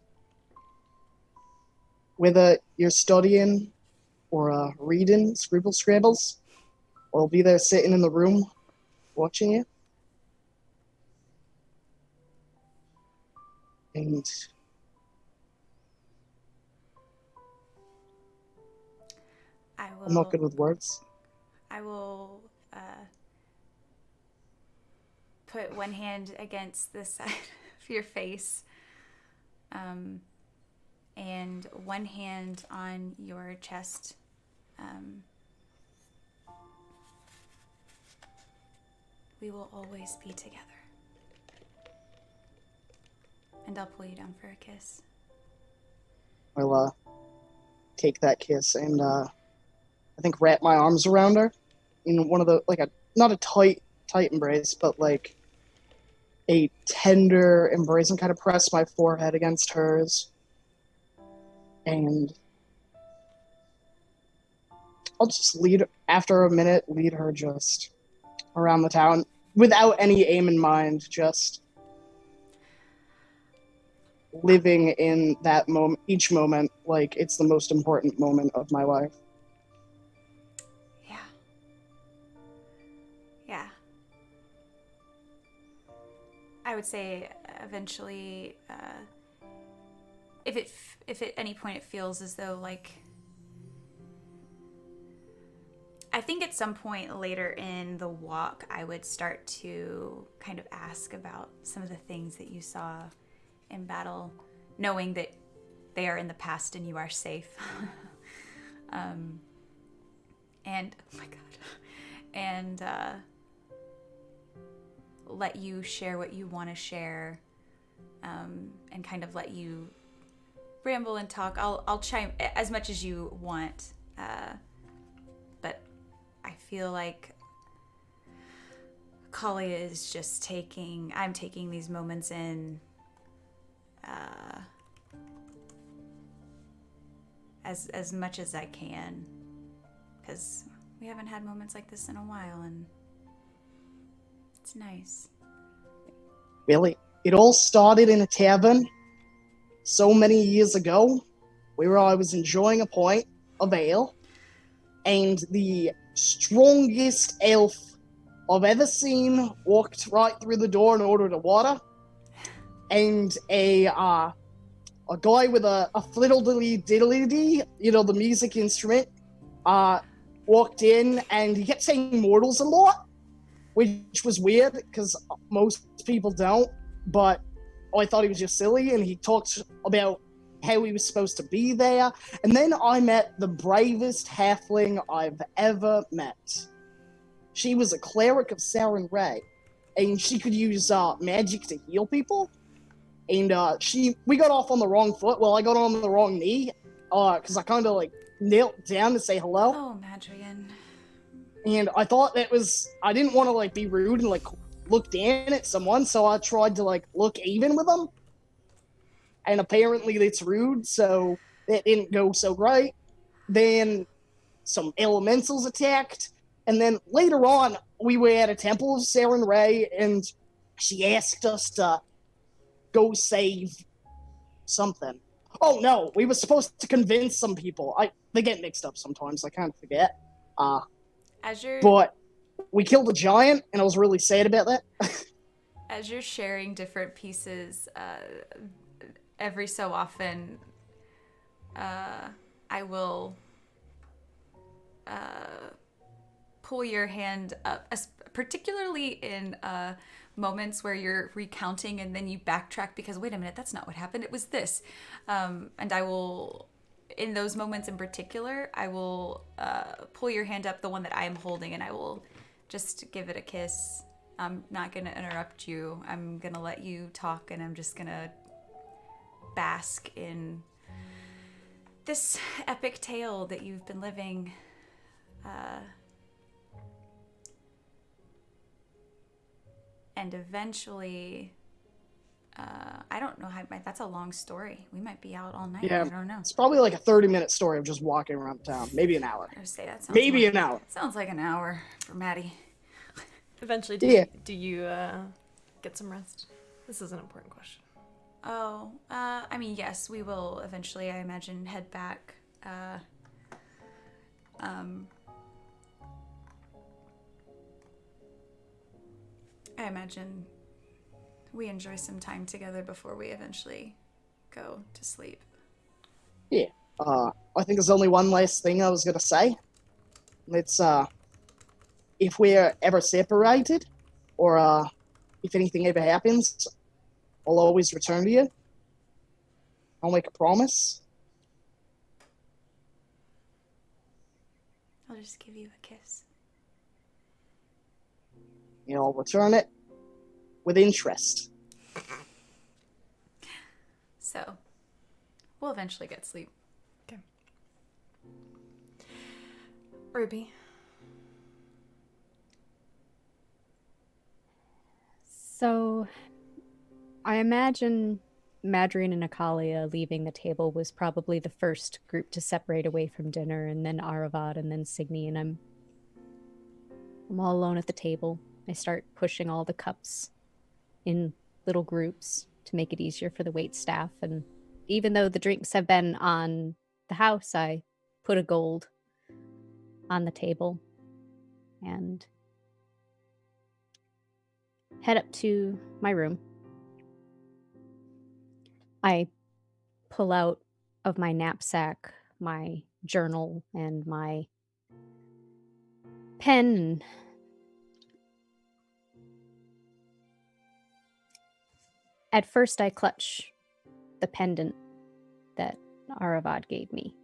[SPEAKER 5] Whether you're studying or reading Scribble Scrabbles, I'll be there sitting in the room watching you. And I'm not good with words.
[SPEAKER 6] I will put one hand against the side of your face, and one hand on your chest. We will always be together. And I'll pull you down for a kiss.
[SPEAKER 5] I'll take that kiss and I think wrap my arms around her in one of the, like, not a tight embrace, but like a tender embrace, and kind of press my forehead against hers. And I'll just after a minute, lead her just around the town without any aim in mind, just living in that moment, each moment, like it's the most important moment of my life.
[SPEAKER 6] Yeah. I would say eventually, if at any point it feels as though, like, I think at some point later in the walk, I would start to kind of ask about some of the things that you saw in battle, knowing that they are in the past and you are safe. And oh my god, and let you share what you want to share, and kind of let you ramble and talk. I'll chime as much as you want, but I feel like Kalia is just I'm taking these moments in as much as I can, because We haven't had moments like this in a while, and it's nice.
[SPEAKER 5] Really, it all started in a tavern so many years ago, where I was enjoying a pint of ale, and the strongest elf I've ever seen walked right through the door and ordered a water, and a guy with a fiddle-diddly-diddly-dee, you know, the music instrument, walked in, and he kept saying mortals a lot, which was weird, because most people don't, but I thought he was just silly, and he talked about how he was supposed to be there, and then I met the bravest halfling I've ever met. She was a cleric of Saren Ray, and she could use magic to heal people, and we got off on the wrong foot. Well, I got on the wrong knee, because I kind of, like, knelt down to say hello.
[SPEAKER 6] Oh, Madrian.
[SPEAKER 5] And I thought I didn't want to, like, be rude and, like, look down at someone, so I tried to, like, look even with them. And apparently that's rude, so that didn't go so great. Then some elementals attacked, and then later on, we were at a temple of Saren Ray, and she asked us to go save something. Oh no, we were supposed to convince some people. They get mixed up sometimes, I kind of forget. But we killed a giant, and I was really sad about that.
[SPEAKER 6] As you're sharing different pieces, every so often, I will pull your hand up, particularly in moments where you're recounting and then you backtrack because, wait a minute, that's not what happened. It was this. And I will, in those moments in particular, I will pull your hand up, the one that I am holding, and I will just give it a kiss. I'm not going to interrupt you. I'm going to let you talk, and I'm just going to bask in this epic tale that you've been living. And eventually, I don't know how, that's a long story. We might be out all night.
[SPEAKER 5] Yeah,
[SPEAKER 6] I don't know.
[SPEAKER 5] It's probably like a 30-minute story of just walking around town. Maybe an hour.
[SPEAKER 6] I would say that sounds
[SPEAKER 5] Maybe an hour.
[SPEAKER 6] Sounds like an hour for Maddie.
[SPEAKER 1] Eventually, do you get some rest? This is an important question.
[SPEAKER 6] Oh, I mean, yes, we will eventually, I imagine, head back. I imagine we enjoy some time together before we eventually go to sleep.
[SPEAKER 5] Yeah. I think there's only one last thing I was going to say. It's, if we're ever separated, or if anything ever happens, I'll always return to you. I'll make a promise.
[SPEAKER 6] I'll just give you a kiss.
[SPEAKER 5] You know, I'll return it with interest.
[SPEAKER 6] So, we'll eventually get sleep.
[SPEAKER 1] Okay. Ruby.
[SPEAKER 4] So, I imagine Madrian and Akalia leaving the table was probably the first group to separate away from dinner, and then Aravad, and then Signy, and I'm all alone at the table. I start pushing all the cups in little groups to make it easier for the wait staff, and even though the drinks have been on the house, I put a gold on the table and head up to my room. I pull out of my knapsack my journal and my pen, and at first I clutch the pendant that Aravad gave me.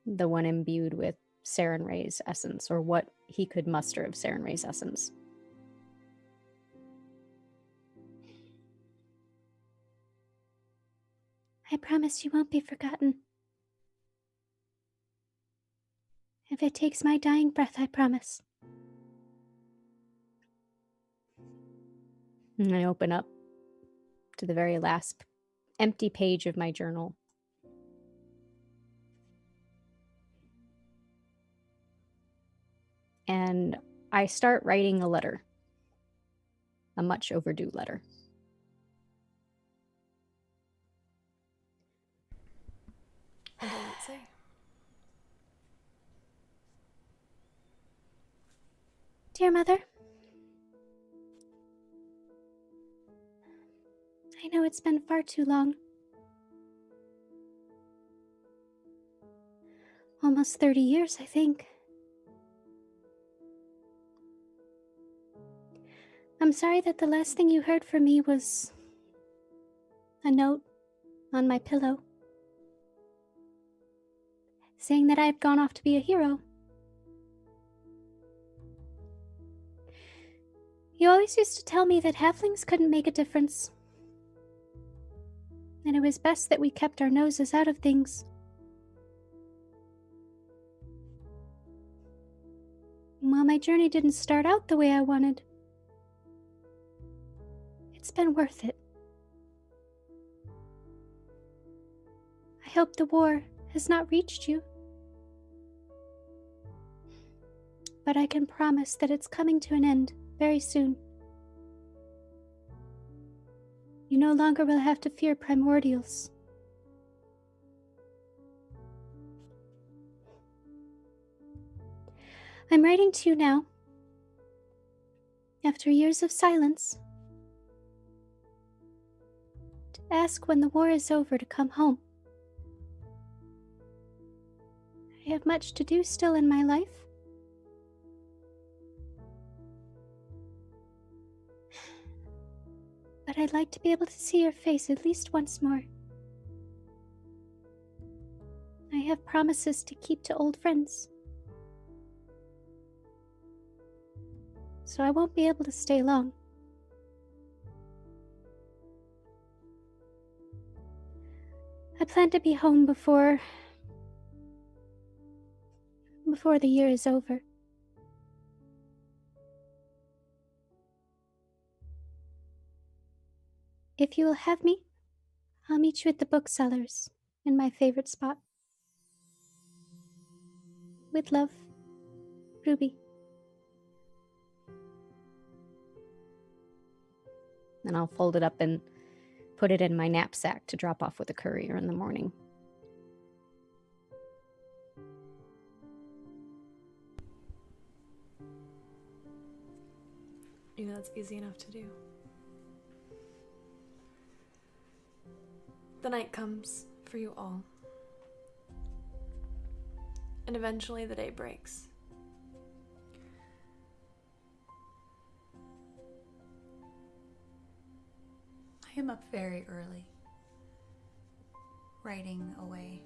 [SPEAKER 4] The one imbued with Saren Ray's essence, or what he could muster of Saren Ray's essence. I promise you won't be forgotten. If it takes my dying breath, I promise. And I open up to the very last empty page of my journal. and I start writing a letter. A much overdue letter.
[SPEAKER 1] What does it say?
[SPEAKER 4] Dear Mother, I know it's been far too long. Almost 30 years, I think. I'm sorry that the last thing you heard from me was a note on my pillow saying that I had gone off to be a hero. You always used to tell me that halflings couldn't make a difference, and it was best that we kept our noses out of things. While my journey didn't start out the way I wanted, it's been worth it. I hope the war has not reached you, but I can promise that it's coming to an end very soon. You no longer will have to fear primordials. I'm writing to you now, after years of silence, to ask when the war is over to come home. I have much to do still in my life. But I'd like to be able to see your face at least once more. I have promises to keep to old friends, so I won't be able to stay long. I plan to be home before the year is over. If you will have me, I'll meet you at the booksellers in my favorite spot. With love, Ruby. And I'll fold it up and put it in my knapsack to drop off with a courier in the morning.
[SPEAKER 1] You know, that's easy enough to do. The night comes for you all. And eventually the day breaks.
[SPEAKER 6] I am up very early, writing away,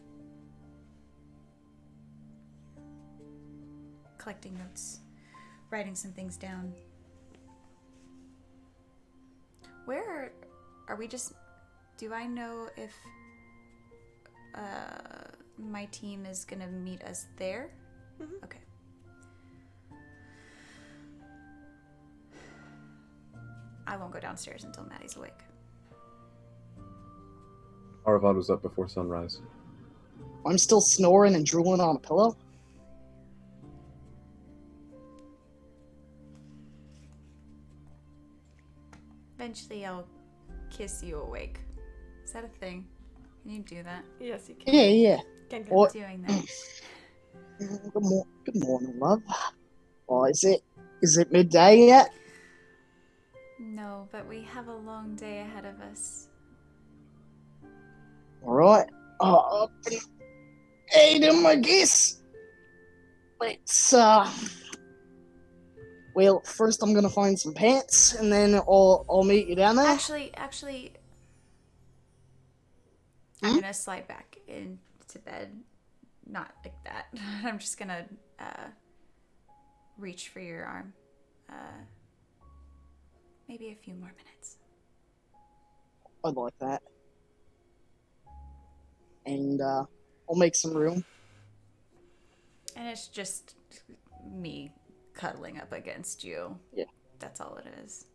[SPEAKER 6] collecting notes, writing some things down. Where are we just... Do I know if my team is gonna meet us there?
[SPEAKER 1] Mhm.
[SPEAKER 6] Okay. I won't go downstairs until Maddie's awake.
[SPEAKER 2] Aravad was up before sunrise.
[SPEAKER 5] I'm still snoring and drooling on a pillow.
[SPEAKER 6] Eventually I'll kiss you awake. Is that a thing? Can you do that?
[SPEAKER 1] Yes, you can.
[SPEAKER 5] Yeah.
[SPEAKER 1] Can
[SPEAKER 5] Or-
[SPEAKER 6] I'm doing that.
[SPEAKER 5] Good morning, love. Oh, is it midday yet?
[SPEAKER 6] No, but we have a long day ahead of us.
[SPEAKER 5] All right. Up and eating my guess. Let's Well, first I'm gonna find some pants, and then I'll meet you down there.
[SPEAKER 6] Actually, I'm
[SPEAKER 5] Hmm?
[SPEAKER 6] gonna slide back into bed. Not like that. I'm just gonna reach for your arm. Maybe a few more minutes.
[SPEAKER 5] I'd like that. And I'll make some room.
[SPEAKER 6] And it's just me cuddling up against you.
[SPEAKER 5] Yeah.
[SPEAKER 6] That's all it is.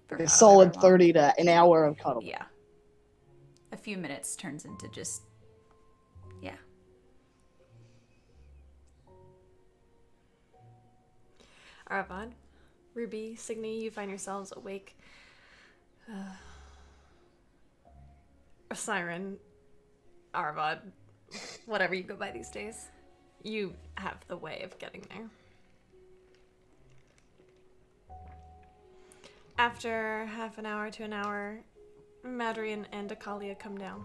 [SPEAKER 6] For
[SPEAKER 5] Like a
[SPEAKER 6] however
[SPEAKER 5] solid
[SPEAKER 6] long.
[SPEAKER 5] 30 to an hour of cuddle.
[SPEAKER 6] Yeah. A few minutes turns into just... Yeah.
[SPEAKER 1] Aravad, Ruby, Signy, you find yourselves awake. Siren, Aravad, whatever you go by these days. You have the way of getting there. After half an hour to an hour, Madrian and Akalia come down.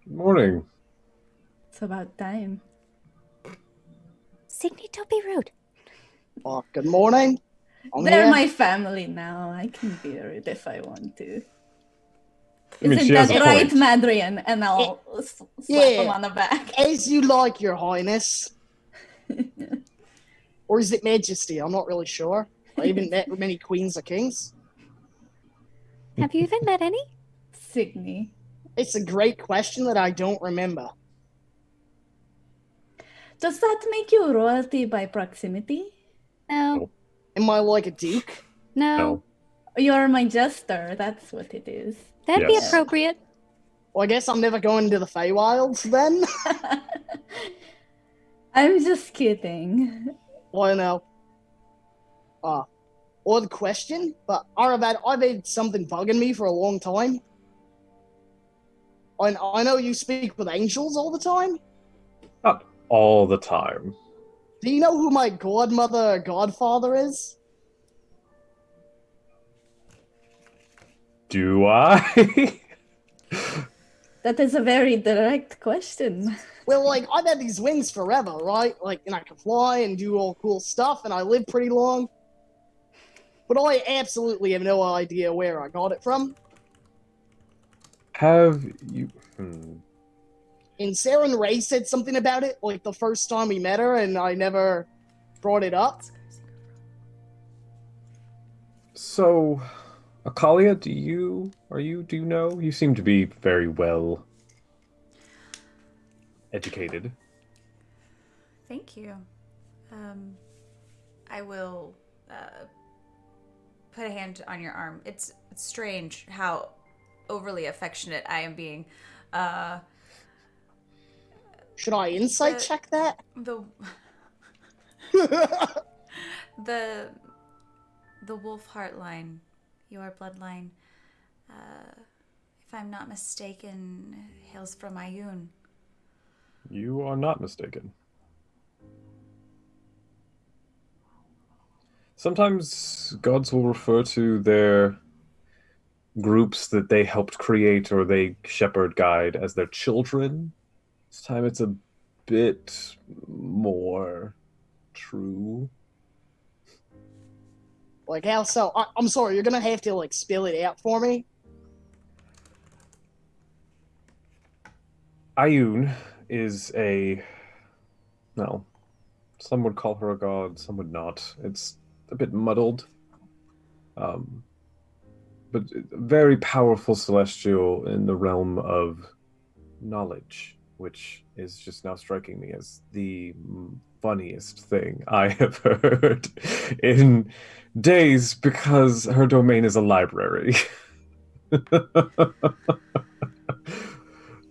[SPEAKER 2] Good morning.
[SPEAKER 3] It's about time.
[SPEAKER 4] Signy, don't be rude.
[SPEAKER 5] Oh, good morning. I'm
[SPEAKER 3] They're
[SPEAKER 5] here.
[SPEAKER 3] my family now. I can be rude if I want to.
[SPEAKER 2] I mean,
[SPEAKER 3] Isn't
[SPEAKER 2] she has
[SPEAKER 3] that
[SPEAKER 2] a
[SPEAKER 3] right,
[SPEAKER 2] point.
[SPEAKER 3] Madrian? And I'll slap
[SPEAKER 5] Yeah.
[SPEAKER 3] him on the back.
[SPEAKER 5] As you like, Your Highness. Or is it Majesty? I'm not really sure. I haven't met many queens or kings.
[SPEAKER 4] Have you even met any?
[SPEAKER 3] Signy.
[SPEAKER 5] It's a great question that I don't remember.
[SPEAKER 3] Does that make you royalty by proximity?
[SPEAKER 4] No.
[SPEAKER 5] Am I like a duke?
[SPEAKER 4] No.
[SPEAKER 2] No.
[SPEAKER 3] You're my jester, that's what it is.
[SPEAKER 4] That'd
[SPEAKER 2] Yes.
[SPEAKER 4] be appropriate.
[SPEAKER 5] Well, I guess I'm never going to the Feywilds then.
[SPEAKER 3] I'm just kidding.
[SPEAKER 5] Well, no. Odd question, but Aravad, I've had something bugging me for a long time. I know you speak with angels all the time.
[SPEAKER 2] Not all the time.
[SPEAKER 5] Do you know who my godmother or godfather is?
[SPEAKER 2] Do I?
[SPEAKER 3] That is a very direct question.
[SPEAKER 5] Well, like, I've had these wings forever, right? Like, and I can fly and do all cool stuff, and I live pretty long. But I absolutely have no idea where I got it from.
[SPEAKER 2] Have you...
[SPEAKER 5] And Sarah and Ray said something about it, like, the first time we met her, and I never brought it up.
[SPEAKER 2] So, Akalia, do you know? You seem to be very well educated.
[SPEAKER 6] Thank you. I will put a hand on your arm. It's strange how overly affectionate I am being.
[SPEAKER 5] Should I insight check that?
[SPEAKER 6] The Wolf Heart line, your bloodline, if I'm not mistaken, hails from Ayun.
[SPEAKER 2] You are not mistaken. Sometimes gods will refer to their groups that they helped create or they shepherd guide as their children. This time it's a bit more true.
[SPEAKER 5] Like, how so? I'm sorry, you're gonna have to, like, spell it out for me.
[SPEAKER 2] Ayun is some would call her a god, some would not. It's a bit muddled. But very powerful celestial in the realm of knowledge, which is just now striking me as the funniest thing I have heard in days, because her domain is a library.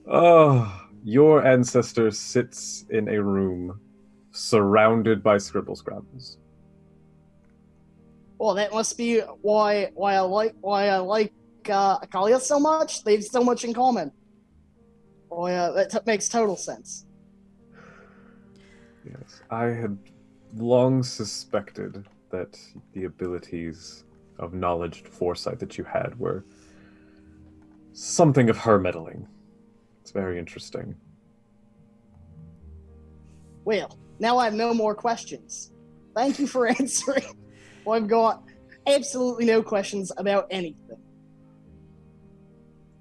[SPEAKER 2] Oh, your ancestor sits in a room surrounded by scribble scrabbles.
[SPEAKER 5] Well, that must be why I like Akalia so much. They have so much in common. Oh yeah, that makes total sense.
[SPEAKER 2] Yes, I had long suspected that the abilities of knowledge and foresight that you had were something of her meddling. It's very interesting.
[SPEAKER 5] Well, now I have no more questions. Thank you for answering. Well, I've got absolutely no questions about anything.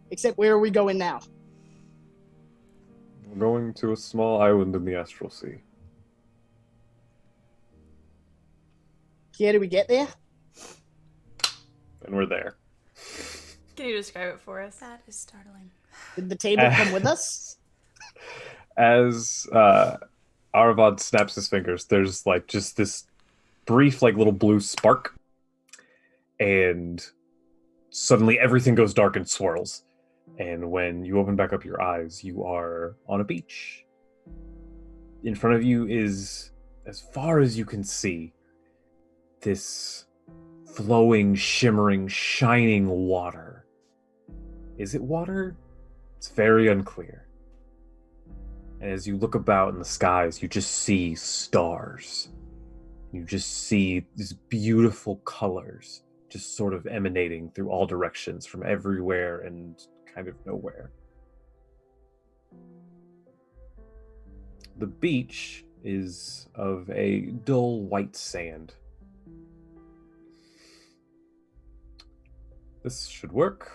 [SPEAKER 5] Except, where are we going now?
[SPEAKER 2] We're going to a small island in the Astral Sea.
[SPEAKER 5] How do we get there?
[SPEAKER 2] And we're there.
[SPEAKER 1] Can you describe it for us?
[SPEAKER 6] That is startling.
[SPEAKER 5] Did the table come with us?
[SPEAKER 2] As Aravad snaps his fingers, there's like just this brief like little blue spark, and suddenly everything goes dark and swirls, And when you open back up your eyes, you are on a beach. In front of you is, as far as you can see, this flowing, shimmering, shining water. Is it water? It's very unclear. And as you look about in the skies, you just see stars. You just see these beautiful colors just sort of emanating through all directions from everywhere and kind of nowhere. The beach is of a dull white sand. This should work.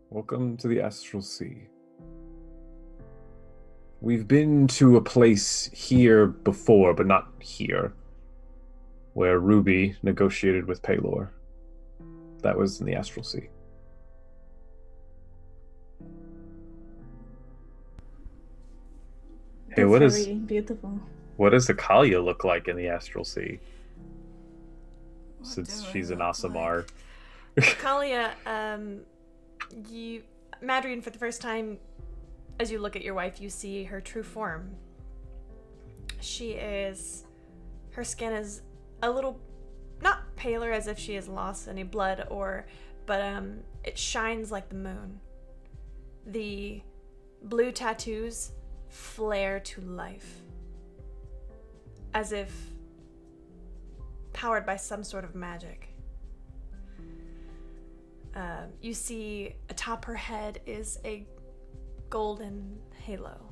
[SPEAKER 2] Welcome to the Astral Sea. We've been to a place here before, but not here, where Ruby negotiated with Paylor. That was in the Astral Sea. Hey,
[SPEAKER 3] That's very beautiful.
[SPEAKER 2] what does Akalia look like in the Astral Sea?
[SPEAKER 6] What
[SPEAKER 2] Since
[SPEAKER 6] do I
[SPEAKER 2] she's an
[SPEAKER 6] look
[SPEAKER 2] Asamar.
[SPEAKER 1] Kalia, Madryn, for the first time, as you look at your wife, you see her true form. Her skin is a little, not paler as if she has lost any blood but it shines like the moon. The blue tattoos flare to life, as if powered by some sort of magic. You see atop her head is a golden halo,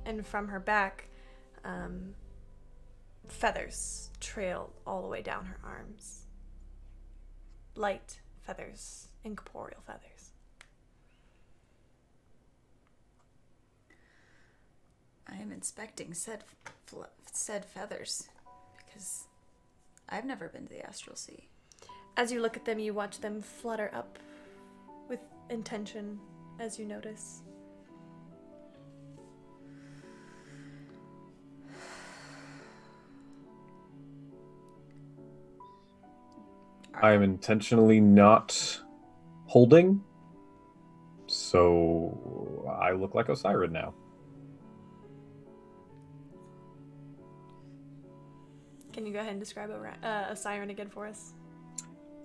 [SPEAKER 1] and from her back, feathers trail all the way down her arms. Light feathers, incorporeal feathers.
[SPEAKER 6] I am inspecting said feathers because I've never been to the Astral Sea.
[SPEAKER 1] As you look at them, you watch them flutter up with intention as you notice.
[SPEAKER 2] I am intentionally not holding, so I look like Osiris now.
[SPEAKER 1] Can you go ahead and describe a siren again for us?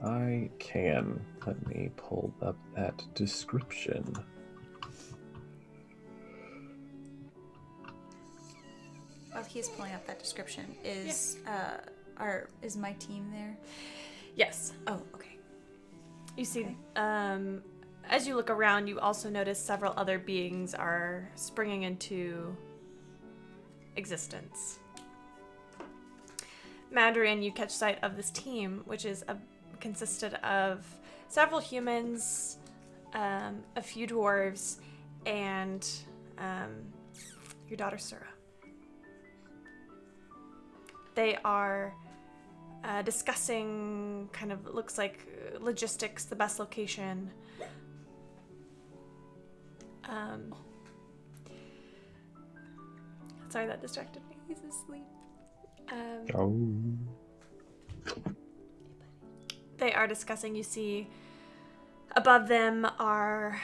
[SPEAKER 2] I can. Let me pull up that description.
[SPEAKER 6] While he's pulling up that description, is my team there?
[SPEAKER 1] Yes.
[SPEAKER 6] Oh, okay.
[SPEAKER 1] You see, as you look around, you also notice several other beings are springing into existence. Madryn, you catch sight of this team, which is consisted of several humans, a few dwarves, and your daughter Sura. They are discussing kind of looks like logistics, the best location. Sorry, that distracted me. He's asleep. They are discussing. You see, above them are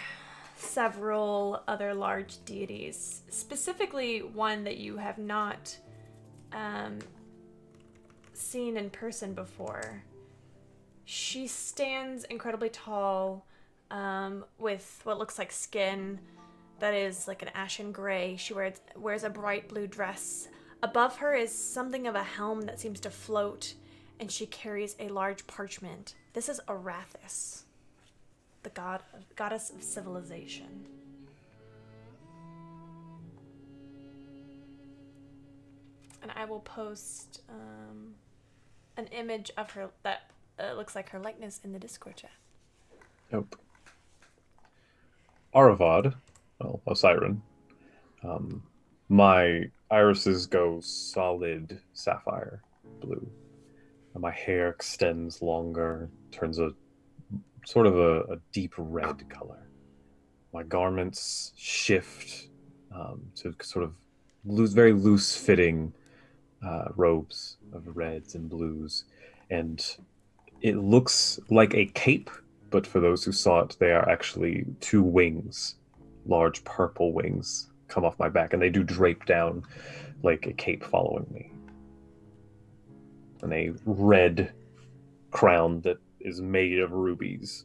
[SPEAKER 1] several other large deities. Specifically, one that you have not seen in person before. She stands incredibly tall, with what looks like skin that is like an ashen gray. She wears a bright blue dress. Above her is something of a helm that seems to float, and she carries a large parchment. This is Arathis, the goddess of civilization. And I will post an image of her that looks like her likeness in the Discord chat.
[SPEAKER 2] Nope. Aravad, well, Osiris. My irises go solid sapphire blue. And my hair extends longer, turns a sort of a deep red color. My garments shift to sort of very loose-fitting robes of reds and blues, and it looks like a cape, but for those who saw it, they are actually two wings large purple wings come off my back, and they do drape down like a cape following me. And a red crown that is made of rubies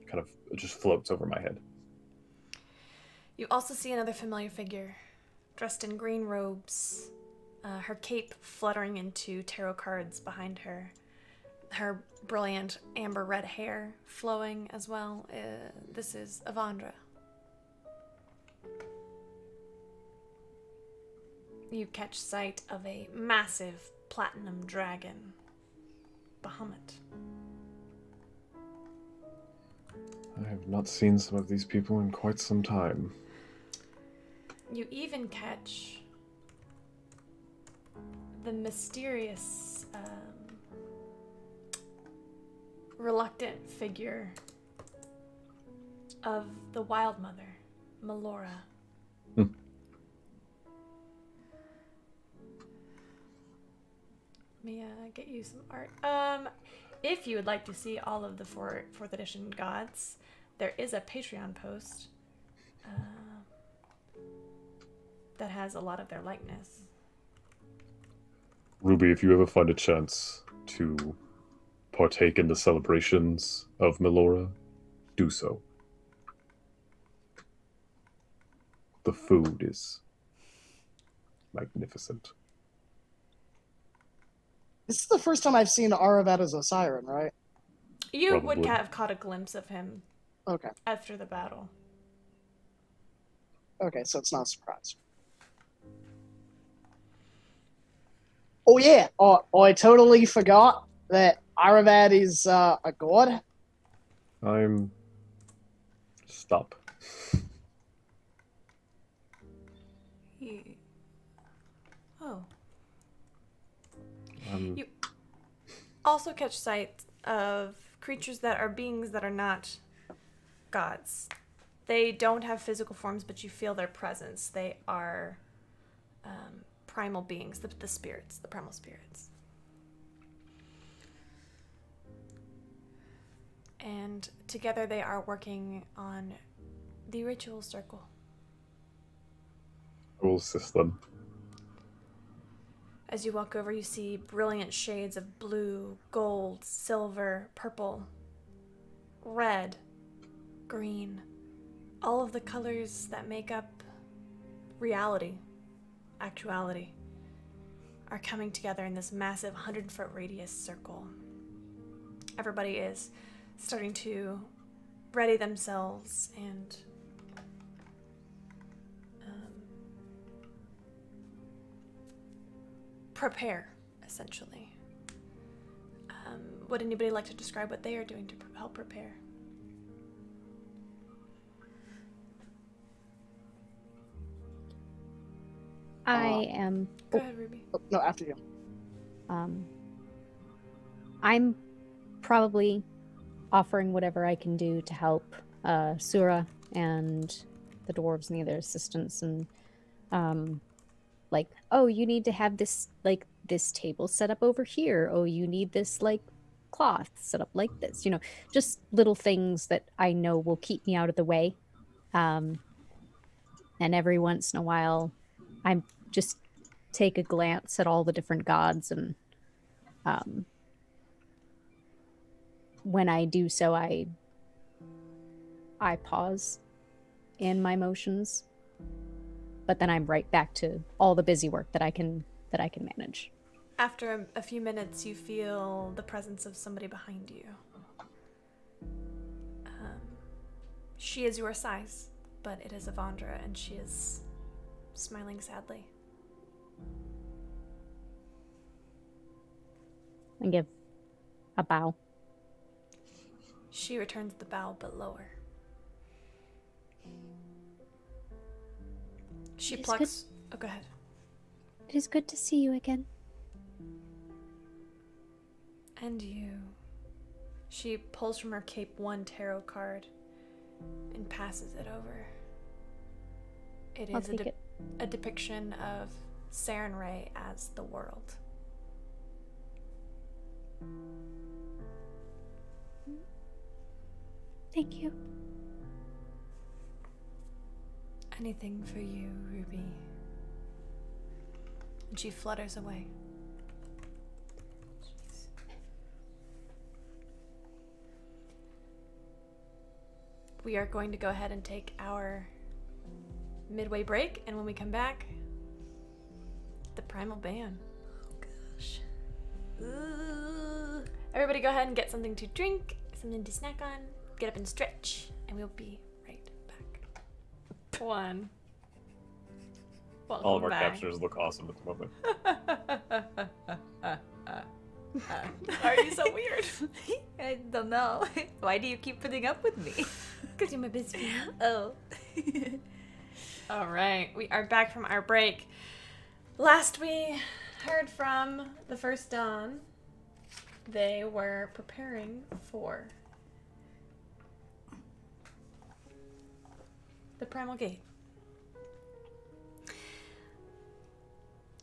[SPEAKER 2] kind of just floats over my head.
[SPEAKER 1] You also see another familiar figure, dressed in green robes, her cape fluttering into tarot cards behind her, her brilliant amber red hair flowing as well. This is Avandra. You catch sight of a massive platinum dragon, Bahamut.
[SPEAKER 2] I have not seen some of these people in quite some time.
[SPEAKER 1] You even catch the mysterious, reluctant figure of the Wild Mother, Melora. Let me get you some art. If you would like to see all of the fourth edition gods, there is a Patreon post that has a lot of their likeness.
[SPEAKER 2] Ruby, if you ever find a chance to partake in the celebrations of Melora, do so. The food is magnificent.
[SPEAKER 5] This is the first time I've seen Aravat as a siren, right?
[SPEAKER 1] You would
[SPEAKER 2] Probably.
[SPEAKER 1] have caught a glimpse of him
[SPEAKER 5] Okay.
[SPEAKER 1] after the battle.
[SPEAKER 5] Okay, so it's not a surprise. Oh yeah, I totally forgot that Aravat is a god.
[SPEAKER 2] Stop.
[SPEAKER 1] Oh.
[SPEAKER 2] Um,
[SPEAKER 1] You also catch sight of creatures that are beings that are not gods. They don't have physical forms, but you feel their presence. They are primal beings, the spirits, the primal spirits. And together they are working on the ritual circle.
[SPEAKER 2] I will assist them.
[SPEAKER 1] As you walk over, you see brilliant shades of blue, gold, silver, purple, red, green. All of the colors that make up reality, actuality, are coming together in this massive 100-foot radius circle. Everybody is starting to ready themselves and prepare, essentially. Would anybody like to describe what they are doing to help prepare?
[SPEAKER 4] I am.
[SPEAKER 1] Go ahead, Ruby.
[SPEAKER 5] Oh, no, after you.
[SPEAKER 4] I'm probably offering whatever I can do to help Sura and the dwarves and the other assistants, and like, oh, you need to have this this table set up over here. Oh, you need this cloth set up like this. Just little things that I know will keep me out of the way. And every once in a while, I just take a glance at all the different gods, and when I do so, I pause in my motions, but then I'm right back to all the busy work that I can manage.
[SPEAKER 1] After a few minutes, you feel the presence of somebody behind you. She is your size, but it is Avandra, and she is smiling sadly.
[SPEAKER 4] And give a bow.
[SPEAKER 1] She returns the bow, but lower. She
[SPEAKER 4] It's
[SPEAKER 1] plucks... Oh, go ahead.
[SPEAKER 4] It is good to see you again.
[SPEAKER 1] And you. She pulls from her cape one tarot card and passes it over. It
[SPEAKER 4] I'll
[SPEAKER 1] is
[SPEAKER 4] take it.
[SPEAKER 1] a depiction of Sarenrae as the world.
[SPEAKER 4] Thank you.
[SPEAKER 1] Anything for you, Ruby. And she flutters away. We are going to go ahead and take our midway break, and when we come back, the primal ban.
[SPEAKER 6] Gosh. Ooh.
[SPEAKER 1] Everybody go ahead and get something to drink, something to snack on, get up and stretch, and we'll be right back. One. Welcome
[SPEAKER 2] All of our
[SPEAKER 1] back.
[SPEAKER 2] captures look awesome at the moment.
[SPEAKER 1] Are you so weird?
[SPEAKER 6] I don't know. Why do you keep putting up with me?
[SPEAKER 1] Because you're my best friend.
[SPEAKER 6] Oh.
[SPEAKER 1] All right, we are back from our break. Last we heard from the First Dawn, they were preparing for the Primal Gate.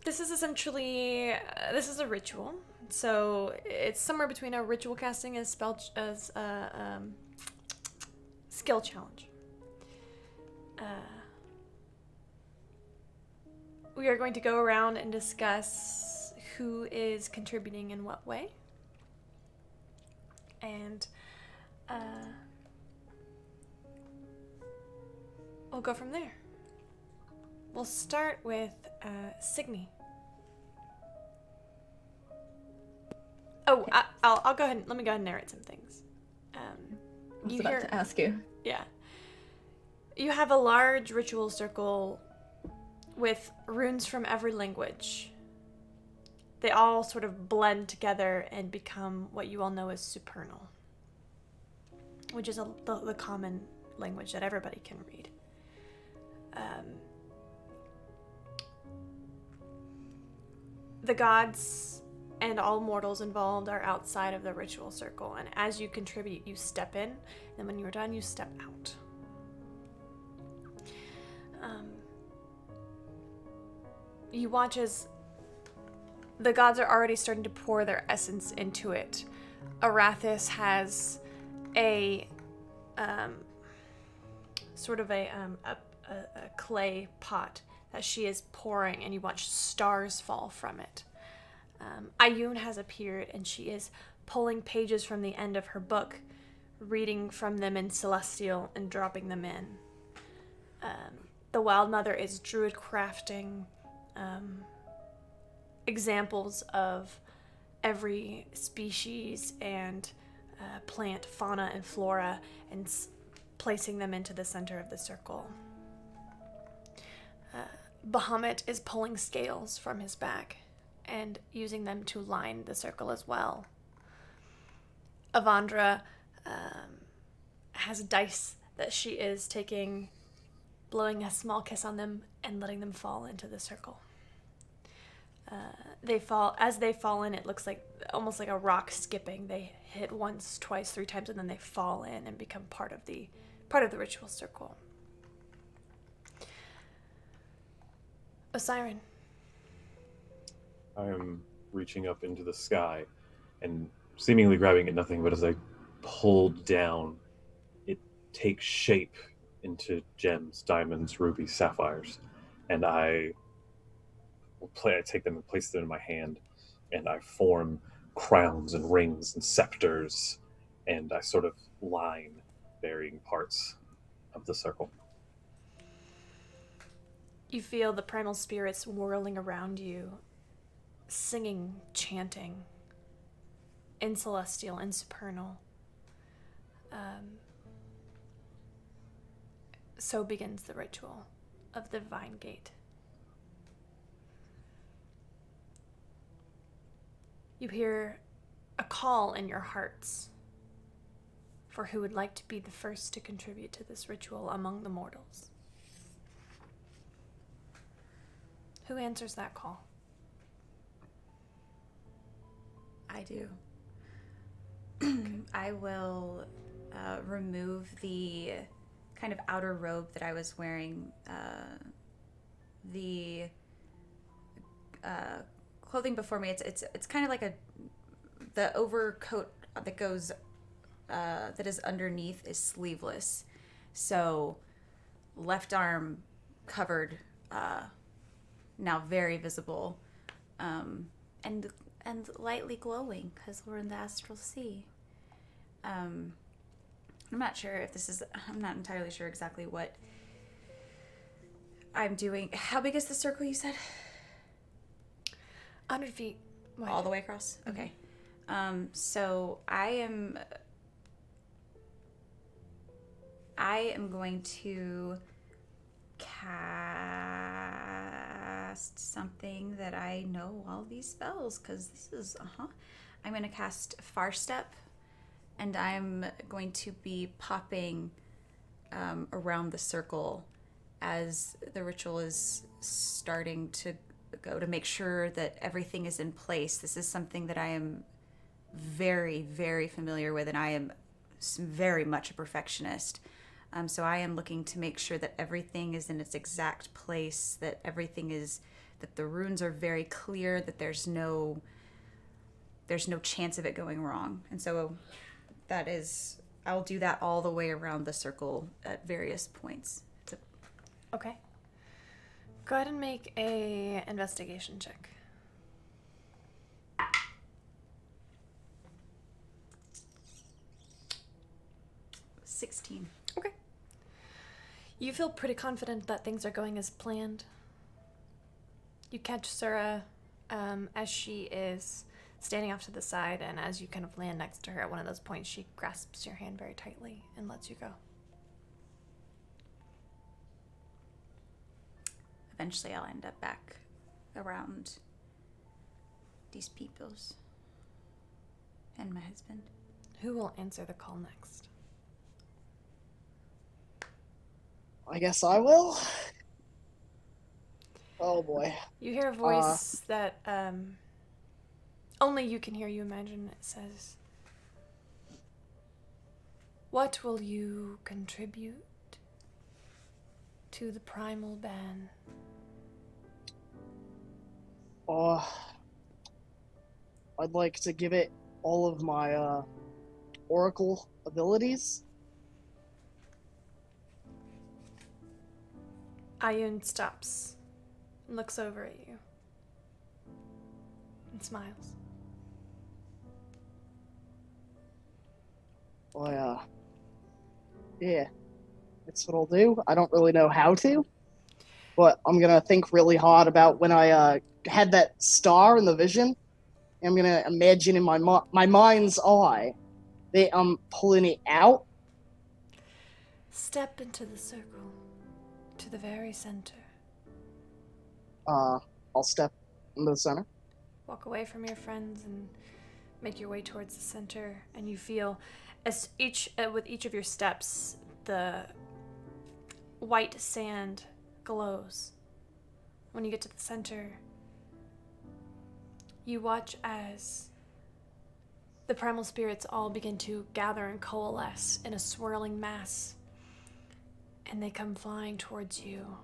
[SPEAKER 1] This is essentially, this is a ritual. So it's somewhere between a ritual casting and a skill challenge. We are going to go around and discuss who is contributing in what way. And we'll go from there. We'll start with Signy. Oh, I'll go ahead. Let me go ahead and narrate some things.
[SPEAKER 3] I was about to ask you.
[SPEAKER 1] Yeah. You have a large ritual circle with runes from every language. They all sort of blend together and become what you all know as supernal, which is the common language that everybody can read. The gods and all mortals involved are outside of the ritual circle, and as you contribute, you step in, and when you're done, you step out. You watch as the gods are already starting to pour their essence into it. Arathis has a sort of a clay pot that she is pouring, and you watch stars fall from it. Ayun has appeared, and she is pulling pages from the end of her book, reading from them in Celestial and dropping them in. The Wild Mother is druid crafting examples of every species and plant, fauna, and flora, and placing them into the center of the circle. Bahamut is pulling scales from his back and using them to line the circle as well. Avandra has dice that she is taking, blowing a small kiss on them and letting them fall into the circle. As they fall in, it looks like almost like a rock skipping. They hit once, twice, 3 times, and then they fall in and become part of the ritual circle. Osiren.
[SPEAKER 2] I am reaching up into the sky and seemingly grabbing at nothing, but as I pulled down, it takes shape into gems, diamonds, rubies, sapphires, and I take them and place them in my hand, and I form crowns and rings and scepters, and I sort of line varying parts of the circle.
[SPEAKER 1] You feel the primal spirits whirling around you, singing, chanting, in Celestial and Supernal. So begins the ritual of the Divine Gate. You hear a call in your hearts for who would like to be the first to contribute to this ritual among the mortals. Who answers that call?
[SPEAKER 6] I do. I will remove the kind of outer robe that I was wearing. The clothing before me. It's kind of like the overcoat that goes that is underneath is sleeveless. So left arm covered, now very visible, and lightly glowing because we're in the astral sea. I'm not sure if this is. I'm not entirely sure exactly what I'm doing. How big is the circle you said?
[SPEAKER 1] 100 feet wide.
[SPEAKER 6] All the way across? Okay. So I am going to cast something that I know all these spells, because this is, I'm going to cast Far Step, and I'm going to be popping around the circle as the ritual is starting to go, to make sure that everything is in place. This is something that I am very, very familiar with, and I am very much a perfectionist. So I am looking to make sure that everything is in its exact place, that everything is, that the runes are very clear, that there's no chance of it going wrong. And so that is, I'll do that all the way around the circle at various points.
[SPEAKER 1] Okay. Go ahead and make a investigation check.
[SPEAKER 6] $16.
[SPEAKER 1] Okay. You feel pretty confident that things are going as planned. You catch Sura as she is standing off to the side, and as you kind of land next to her at one of those points, she grasps your hand very tightly and lets you go.
[SPEAKER 6] Eventually I'll end up back around these peoples and my husband.
[SPEAKER 1] Who will answer the call next?
[SPEAKER 5] I guess I will. Oh boy.
[SPEAKER 1] You hear a voice that only you can hear, you imagine. It says, "What will you contribute to the primal ban?"
[SPEAKER 5] I'd like to give it all of my oracle abilities.
[SPEAKER 1] Ayun stops and looks over at you and smiles.
[SPEAKER 5] Yeah, that's what I'll do. I don't really know how to, but I'm gonna think really hard about when I had that star in the vision. I'm gonna imagine in my mind's eye that I'm pulling it out.
[SPEAKER 1] Step into the circle, to the very center.
[SPEAKER 5] I'll step into the center.
[SPEAKER 1] Walk away from your friends and make your way towards the center, and you feel as with each of your steps, the white sand glows. When you get to the center, you watch as the primal spirits all begin to gather and coalesce in a swirling mass, and they come flying towards you,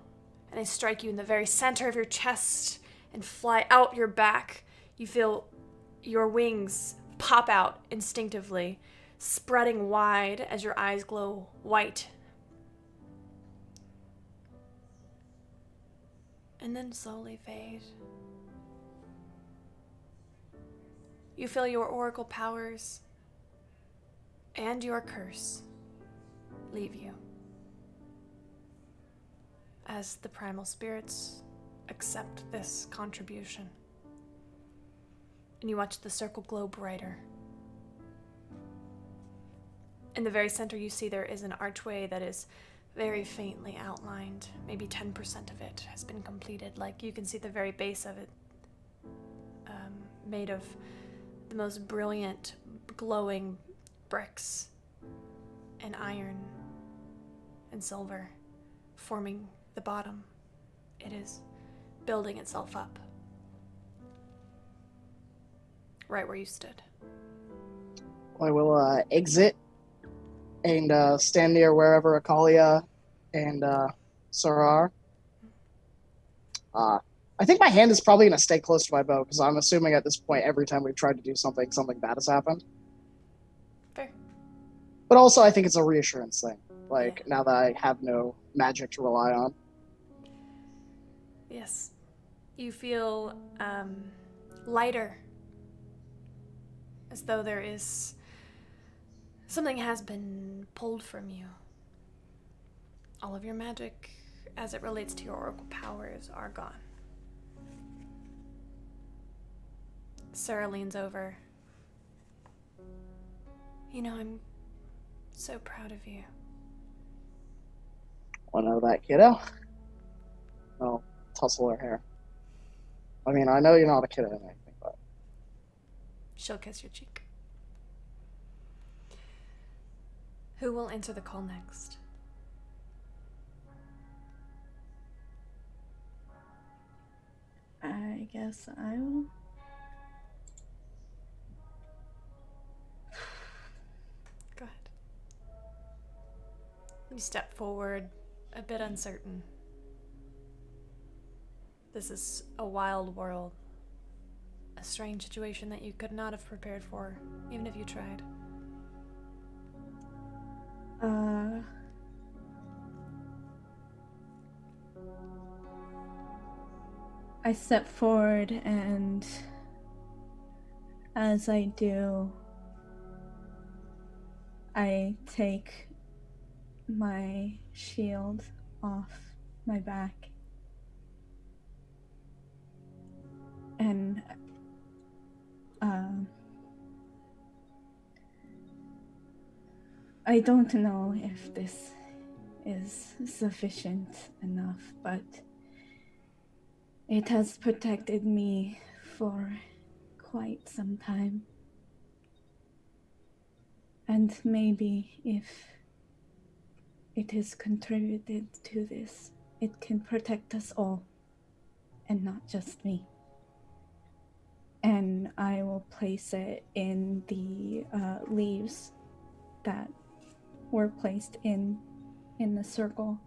[SPEAKER 1] and they strike you in the very center of your chest and fly out your back. You feel your wings pop out instinctively, spreading wide as your eyes glow white. And then slowly fade. You feel your oracle powers and your curse leave you as the primal spirits accept this contribution. And you watch the circle glow brighter. In the very center, you see there is an archway that is very faintly outlined. Maybe 10% of it has been completed. Like, you can see the very base of it, made of the most brilliant, glowing bricks and iron and silver, forming the bottom. It is building itself up right where you stood.
[SPEAKER 5] I will exit and stand near wherever Akalia and Sura are. I think my hand is probably going to stay close to my bow, because I'm assuming at this point, every time we've tried to do something, something bad has happened.
[SPEAKER 1] Fair.
[SPEAKER 5] But also, I think it's a reassurance thing. Like,
[SPEAKER 1] Yeah.
[SPEAKER 5] now that I have no magic to rely on.
[SPEAKER 1] Yes. You feel lighter. As though there is something has been pulled from you. All of your magic, as it relates to your oracle powers, are gone. Sarah leans over. You know, I'm so proud of you.
[SPEAKER 5] I know that, kiddo. I'll tussle her hair. I mean, I know you're not a kiddo or anything, but
[SPEAKER 1] She'll kiss your cheek. Who will answer the call next?
[SPEAKER 3] I guess I will.
[SPEAKER 1] Go ahead. You step forward, a bit uncertain. This is a wild world. A strange situation that you could not have prepared for, even if you tried.
[SPEAKER 3] I step forward, and as I do, I take my shield off my back. And I don't know if this is sufficient enough, but it has protected me for quite some time. And maybe if it is contributed to this, it can protect us all, and not just me. And I will place it in the leaves that were placed in the circle.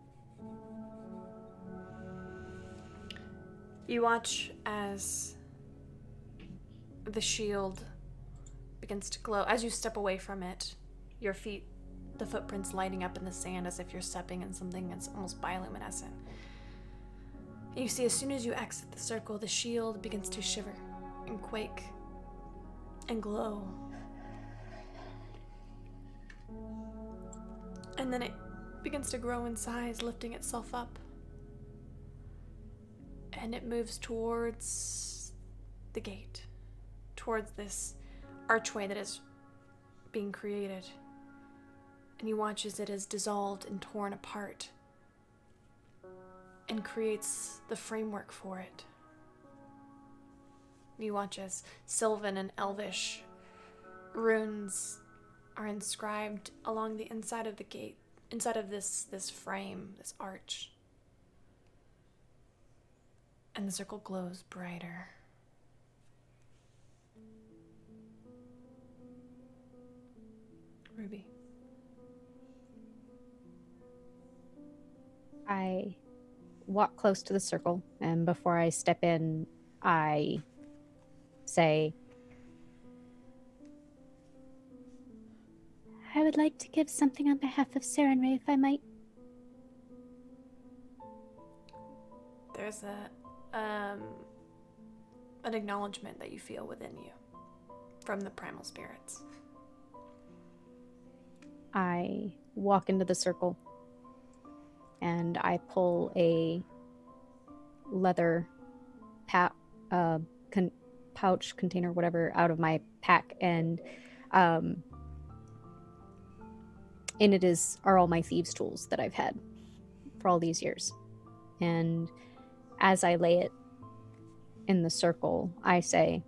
[SPEAKER 1] You watch as the shield begins to glow. As you step away from it, your feet, the footprints lighting up in the sand as if you're stepping in something that's almost bioluminescent. You see, as soon as you exit the circle, the shield begins to shiver and quake and glow. And then it begins to grow in size, lifting itself up. And it moves towards the gate, towards this archway that is being created. And you watch as it is dissolved and torn apart and creates the framework for it. You watch as Sylvan and Elvish runes are inscribed along the inside of the gate, inside of this frame, this arch. And the circle glows brighter. Ruby.
[SPEAKER 4] I walk close to the circle, and before I step in, I say, I would like to give something on behalf of Sarenrae, if I might.
[SPEAKER 1] There's an acknowledgement that you feel within you from the primal spirits.
[SPEAKER 4] I walk into the circle and I pull a leather pouch, container, whatever, out of my pack, and in it are all my thieves' tools that I've had for all these years. And as I lay it in the circle, I say,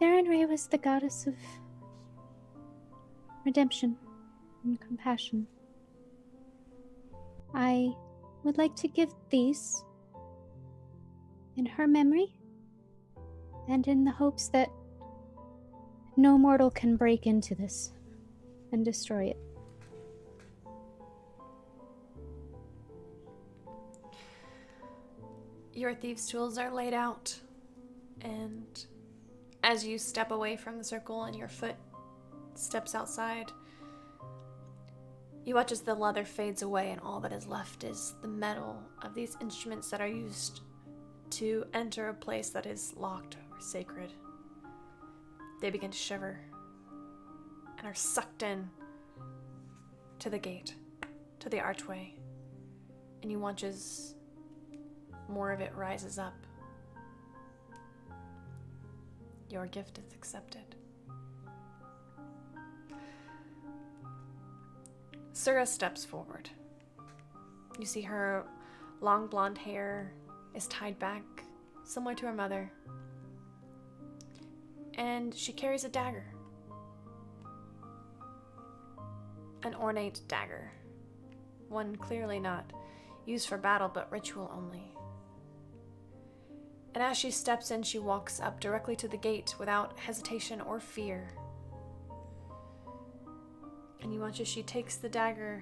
[SPEAKER 4] Sarenrae was the goddess of redemption and compassion. I would like to give these in her memory and in the hopes that no mortal can break into this and destroy it.
[SPEAKER 1] Your thieves' tools are laid out, and as you step away from the circle and your foot steps outside, You watch as the leather fades away and all that is left is the metal of these instruments that are used to enter a place that is locked or sacred. They begin to shiver and are sucked in to the gate, to the archway, and you watch as more of it rises up. Your gift is accepted. Sura steps forward. You see her long blonde hair is tied back, similar to her mother, and she carries a dagger. An ornate dagger. One clearly not used for battle, but ritual only. And as she steps in, she walks up directly to the gate without hesitation or fear. And you watch as she takes the dagger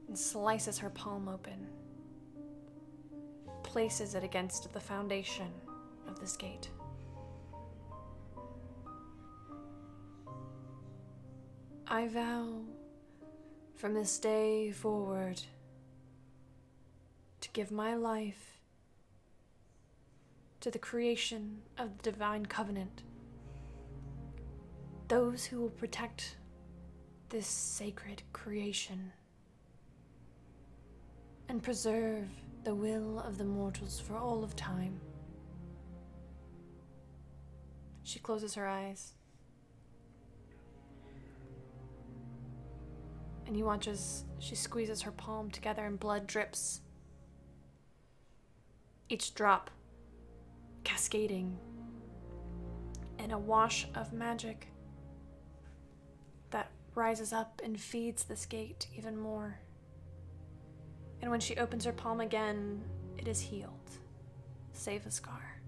[SPEAKER 1] and slices her palm open, places it against the foundation of this gate. I vow from this day forward to give my life to the creation of the divine covenant, those who will protect this sacred creation and preserve the will of the mortals for all of time. She closes her eyes, and you watch as she squeezes her palm together and blood drips, each drop cascading in a wash of magic that rises up and feeds this gate even more. And when she opens her palm again, it is healed, save a scar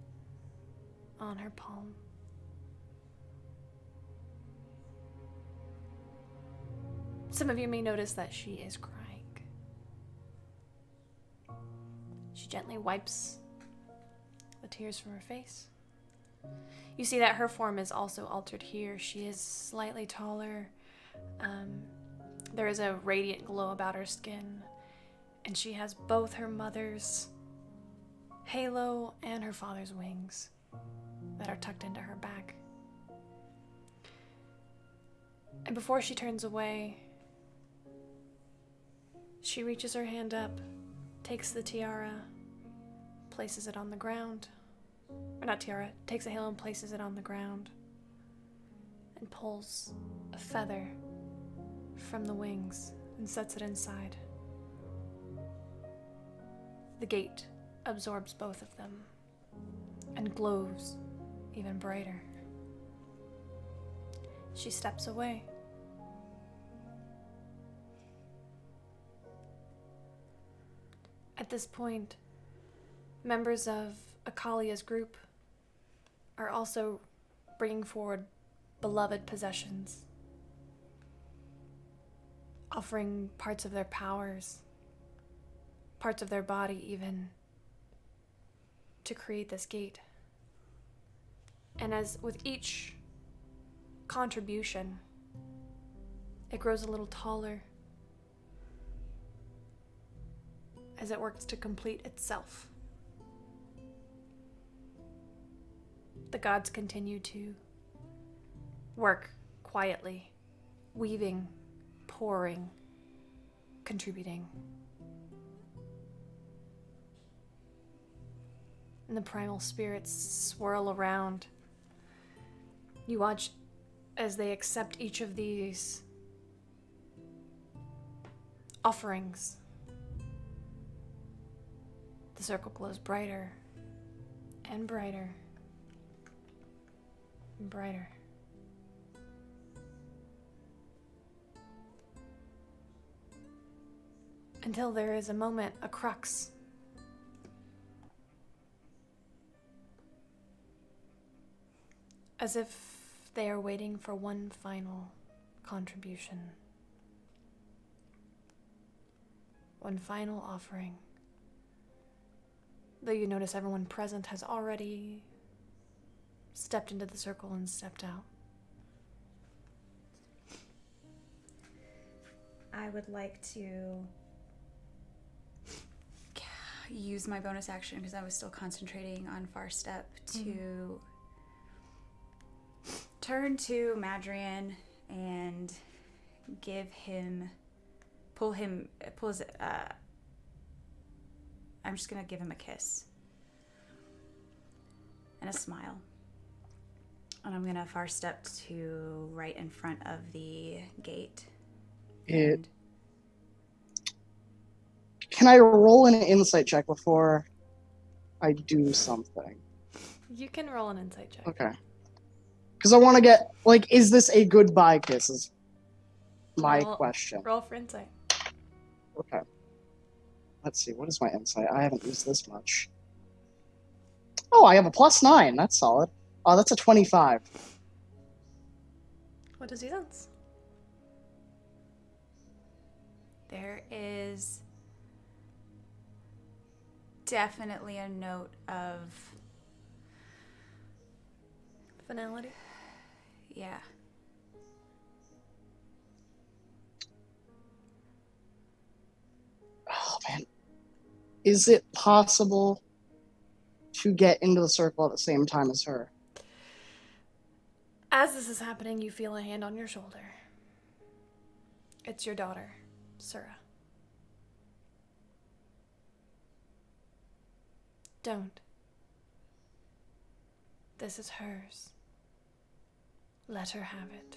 [SPEAKER 1] on her palm. Some of you may notice that she is crying. She gently wipes the tears from her face. You see that her form is also altered here. She is slightly taller. There is a radiant glow about her skin, and she has both her mother's halo and her father's wings that are tucked into her back. And before she turns away, she reaches her hand up, takes the tiara, places it on the ground. Or not tiara, takes a halo and places it on the ground, and pulls a feather from the wings and sets it inside. The gate absorbs both of them and glows even brighter. She steps away. At this point, members of Akalia's group are also bringing forward beloved possessions, offering parts of their powers, parts of their body even, to create this gate. And as with each contribution, it grows a little taller as it works to complete itself. The gods continue to work quietly, weaving, pouring, contributing. And the primal spirits swirl around. You watch as they accept each of these offerings. The circle glows brighter and brighter and brighter. Until there is a moment, a crux. As if they are waiting for one final contribution. One final offering. Though you notice everyone present has already stepped into the circle and stepped out.
[SPEAKER 6] I would like to use my bonus action because I was still concentrating on Far Step to turn to Madrian and I'm just gonna give him a kiss and a smile. And I'm gonna Far Step to right in front of the gate.
[SPEAKER 5] Can I roll an insight check before I do something?
[SPEAKER 1] You can roll an insight check.
[SPEAKER 5] Okay. Because I want to get, like, is this a goodbye kiss is my question.
[SPEAKER 1] Roll for insight.
[SPEAKER 5] Okay. Let's see, what is my insight? I haven't used this much. Oh, I have a +9. That's solid. Oh, that's a 25.
[SPEAKER 1] What does he sense?
[SPEAKER 6] There is definitely a note of
[SPEAKER 1] Finality?
[SPEAKER 6] yeah.
[SPEAKER 5] Oh, man. Is it possible to get into the circle at the same time as her?
[SPEAKER 1] As this is happening, you feel a hand on your shoulder. It's your daughter, Sura. Don't. This is hers. Let her have it.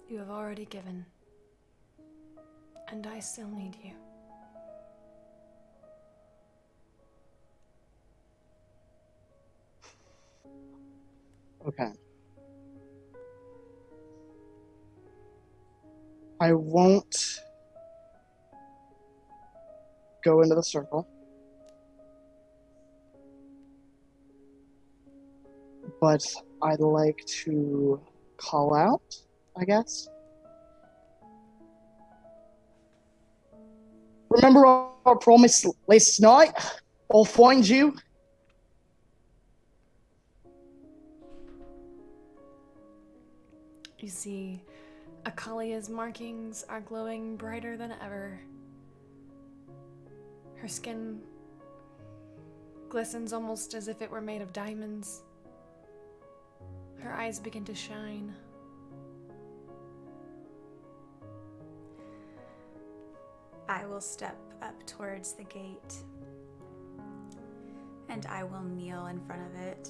[SPEAKER 1] You have already given, and I still need you.
[SPEAKER 5] Okay. I won't go into the circle. But I'd like to call out, I guess. Remember our promise last night? I'll find you.
[SPEAKER 1] You see, Akalia's markings are glowing brighter than ever. Her skin glistens almost as if it were made of diamonds. Her eyes begin to shine.
[SPEAKER 6] I will step up towards the gate and I will kneel in front of it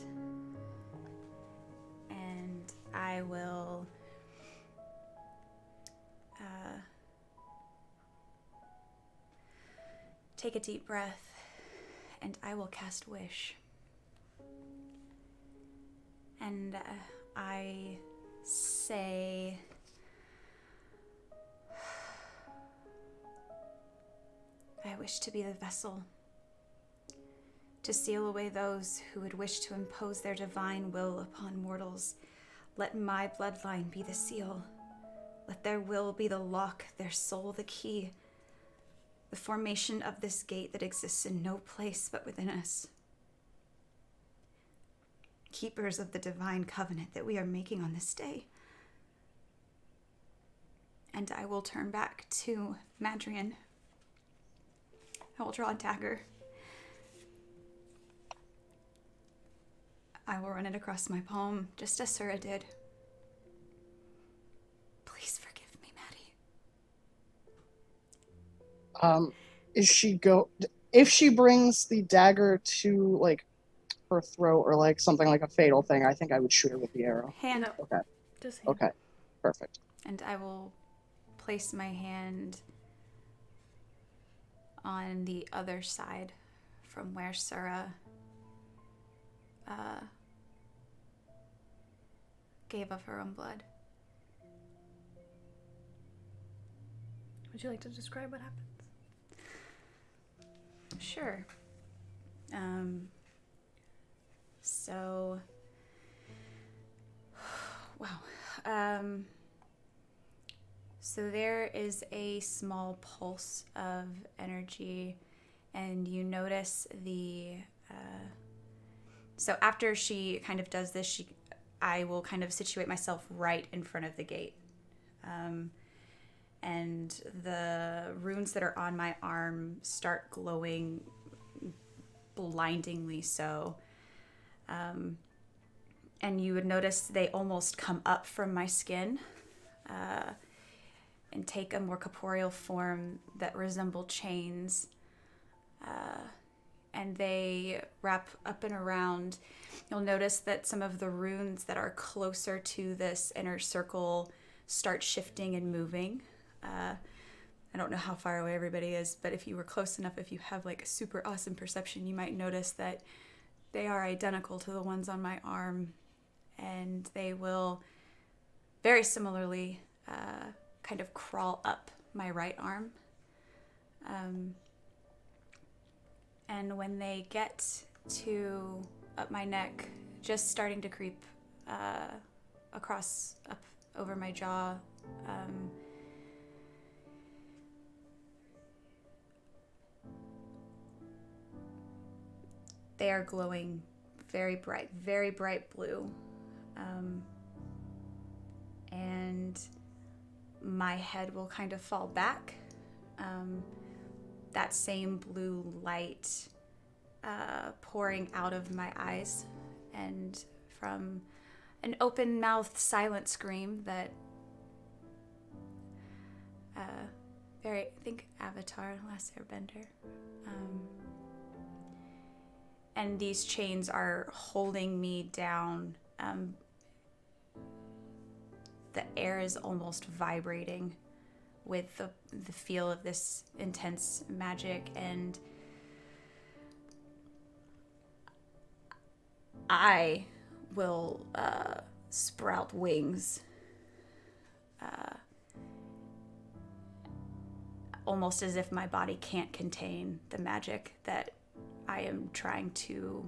[SPEAKER 6] and I will take a deep breath and I will cast Wish. And I say, I wish to be the vessel to seal away those who would wish to impose their divine will upon mortals. Let my bloodline be the seal. Let their will be the lock, their soul the key. The formation of this gate that exists in no place but within us. Keepers of the divine covenant that we are making on this day. And I will turn back to Madrian. I will draw a dagger. I will run it across my palm, just as Sura did. Please forgive me, Maddie.
[SPEAKER 5] If she brings the dagger to, like, her throat or, like, something like a fatal thing, I think I would shoot her with the arrow.
[SPEAKER 6] Hand.
[SPEAKER 5] Okay.
[SPEAKER 1] Just hand.
[SPEAKER 5] Okay. Perfect.
[SPEAKER 6] And I will place my hand on the other side from where Sura gave of her own blood.
[SPEAKER 1] Would you like to describe what happens?
[SPEAKER 6] Sure. So, wow. So there is a small pulse of energy, and you notice so after she kind of does this, I will kind of situate myself right in front of the gate. And the runes that are on my arm start glowing blindingly so. And you would notice they almost come up from my skin and take a more corporeal form that resemble chains. And they wrap up and around. You'll notice that some of the runes that are closer to this inner circle start shifting and moving. I don't know how far away everybody is, but if you were close enough, if you have like a super awesome perception, you might notice that they are identical to the ones on my arm, and they will very similarly kind of crawl up my right arm. And when they get to up my neck, just starting to creep across up over my jaw, they are glowing very bright blue. And my head will kind of fall back. That same blue light pouring out of my eyes, and from an open-mouthed silent scream that I think Avatar, Last Airbender. And these chains are holding me down. The air is almost vibrating with the feel of this intense magic, and I will sprout wings, almost as if my body can't contain the magic that I am trying to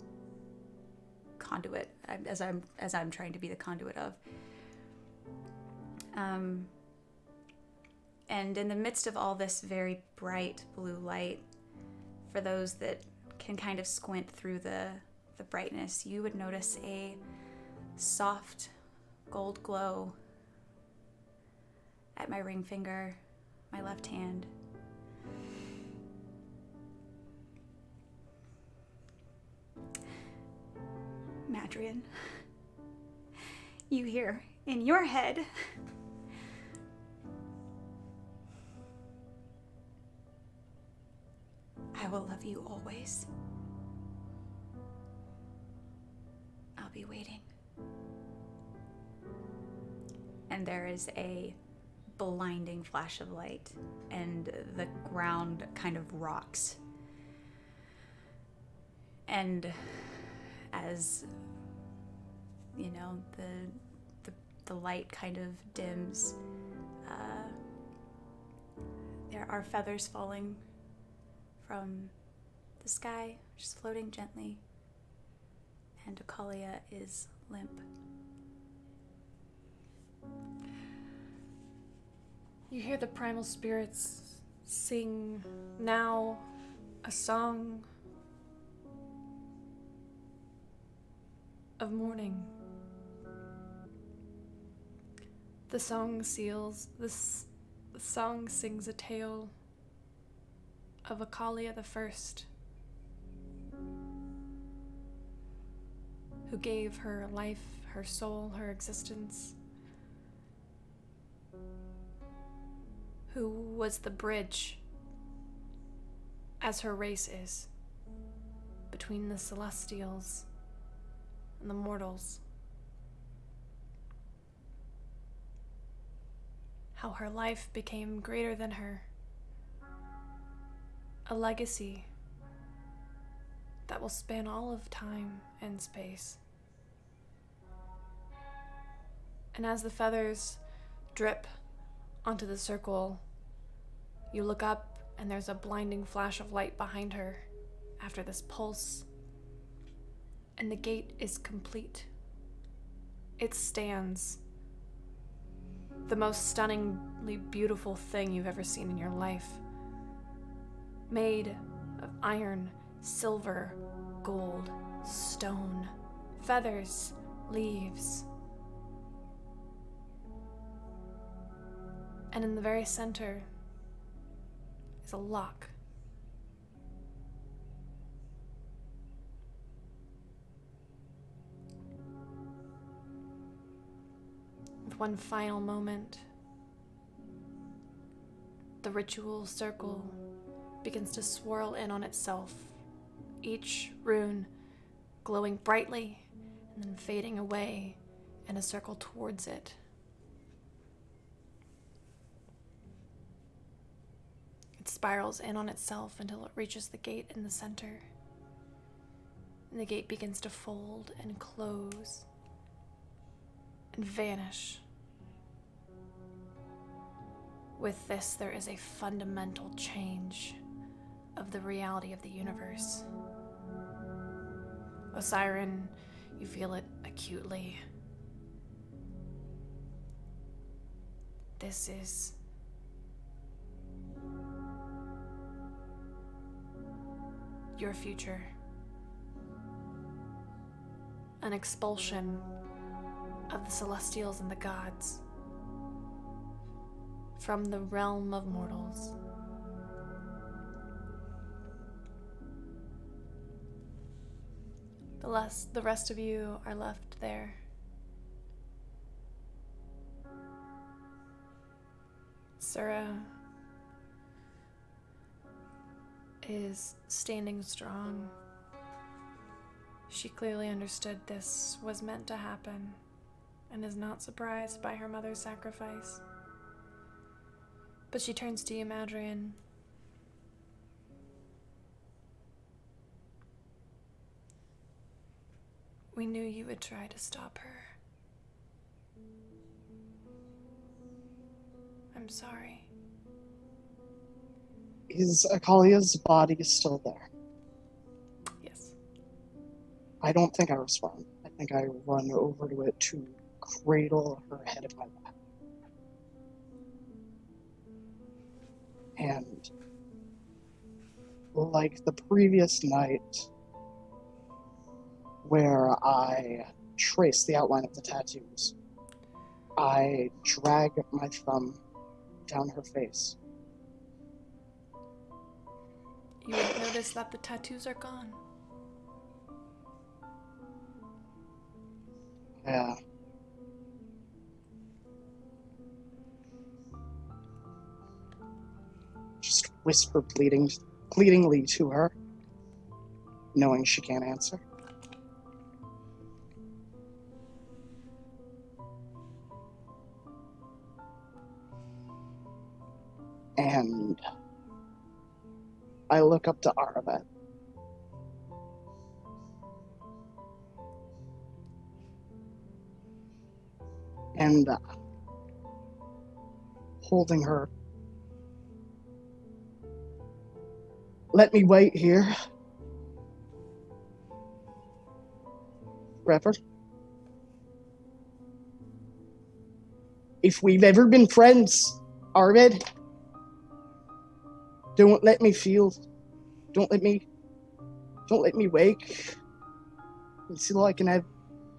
[SPEAKER 6] conduit, as I'm trying to be the conduit of. And in the midst of all this very bright blue light, for those that can kind of squint through the brightness, you would notice a soft gold glow at my ring finger, my left hand. Madrian, you hear in your head, I will love you always. I'll be waiting. And there is a blinding flash of light, and the ground kind of rocks. And as you know, the light kind of dims, there are feathers falling from the sky, just floating gently, and Akalia is limp.
[SPEAKER 1] You hear the primal spirits sing now a song of mourning. The song sings a tale of Akalia the First, who gave her life, her soul, her existence, who was the bridge, as her race is, between the Celestials and the mortals. How her life became greater than her, a legacy that will span all of time and space. And as the feathers drip onto the circle, you look up and there's a blinding flash of light behind her after this pulse, and the gate is complete. It stands. the most stunningly beautiful thing you've ever seen in your life. Made of iron, silver, gold, stone, feathers, leaves. And in the very center is a lock. With one final moment, the ritual circle begins to swirl in on itself, each rune glowing brightly and then fading away in a circle towards it. It spirals in on itself until it reaches the gate in the center. And the gate begins to fold and close and vanish. With this, there is a fundamental change of the reality of the universe. Osiren, you feel it acutely. This is your future. An expulsion of the Celestials and the gods from the realm of mortals. The rest of you are left there. Sura is standing strong. She clearly understood this was meant to happen and is not surprised by her mother's sacrifice. But she turns to you, Madrian. We knew you would try to stop her. I'm sorry.
[SPEAKER 5] Is Akalia's body still there?
[SPEAKER 1] Yes.
[SPEAKER 5] I don't think I respond. I think I run over to it to cradle her head in my lap. And like the previous night, where I traced the outline of the tattoos, I drag my thumb down her face.
[SPEAKER 1] You would notice that the tattoos are gone.
[SPEAKER 5] Yeah. Just whisper pleadingly to her, knowing she can't answer. And I look up to Aravet. And holding her, let me wait here forever. If we've ever been friends, Arvid, don't let me wake until I can have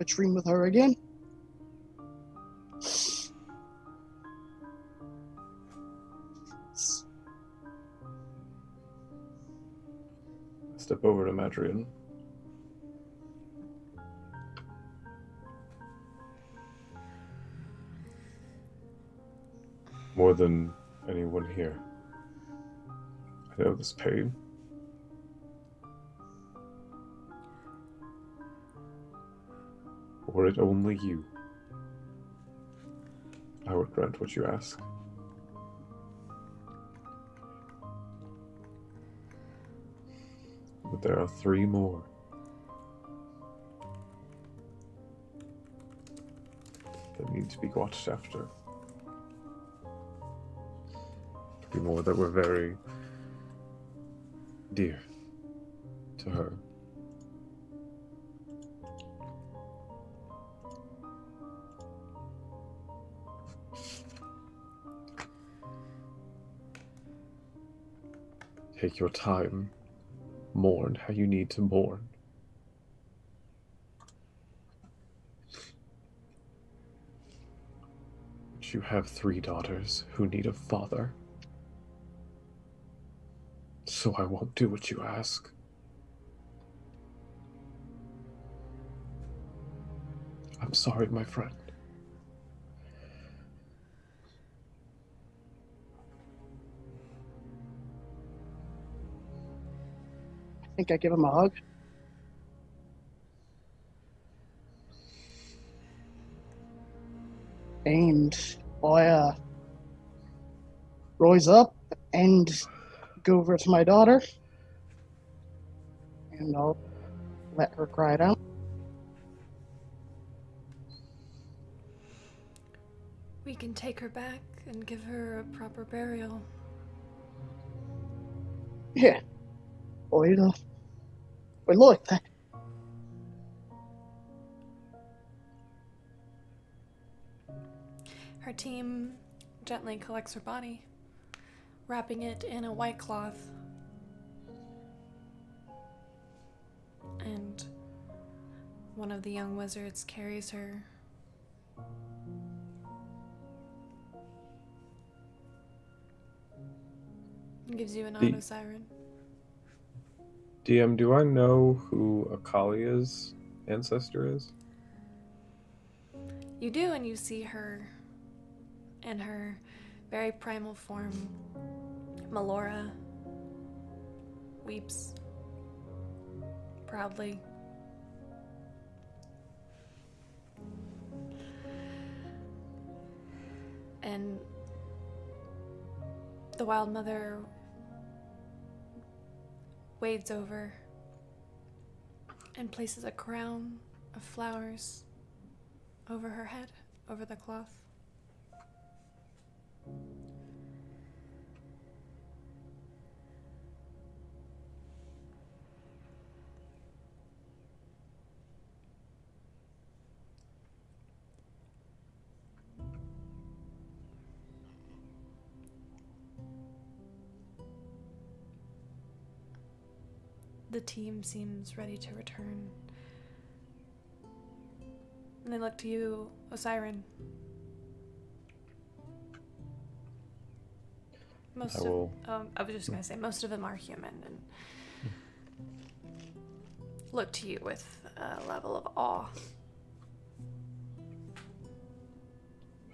[SPEAKER 5] a dream with her again.
[SPEAKER 2] Step over to Madrian. More than anyone here, I know this pain. Were it only you, I would grant what you ask. But there are 3 more. That need to be watched after. 3 more that were very dear to her.
[SPEAKER 7] Take your time. Mourn how you need to mourn. But you have 3 daughters who need a father. So I won't do what you ask. I'm sorry, my friend.
[SPEAKER 5] I think I give him a hug. And I rise up and go over to my daughter, and I'll let her cry it out.
[SPEAKER 1] We can take her back and give her a proper burial.
[SPEAKER 5] Yeah. I like that.
[SPEAKER 1] Her team gently collects her body, wrapping it in a white cloth. And one of the young wizards carries her. And gives you an auto siren.
[SPEAKER 7] DM, do I know who Akalia's ancestor is?
[SPEAKER 1] You do, and you see her in her very primal form. Melora weeps proudly. And the Wild Mother wades over and places a crown of flowers over her head, over the cloth. The team seems ready to return. And they look to you, Osiren. I was just going to say, most of them are human and look to you with a level of awe.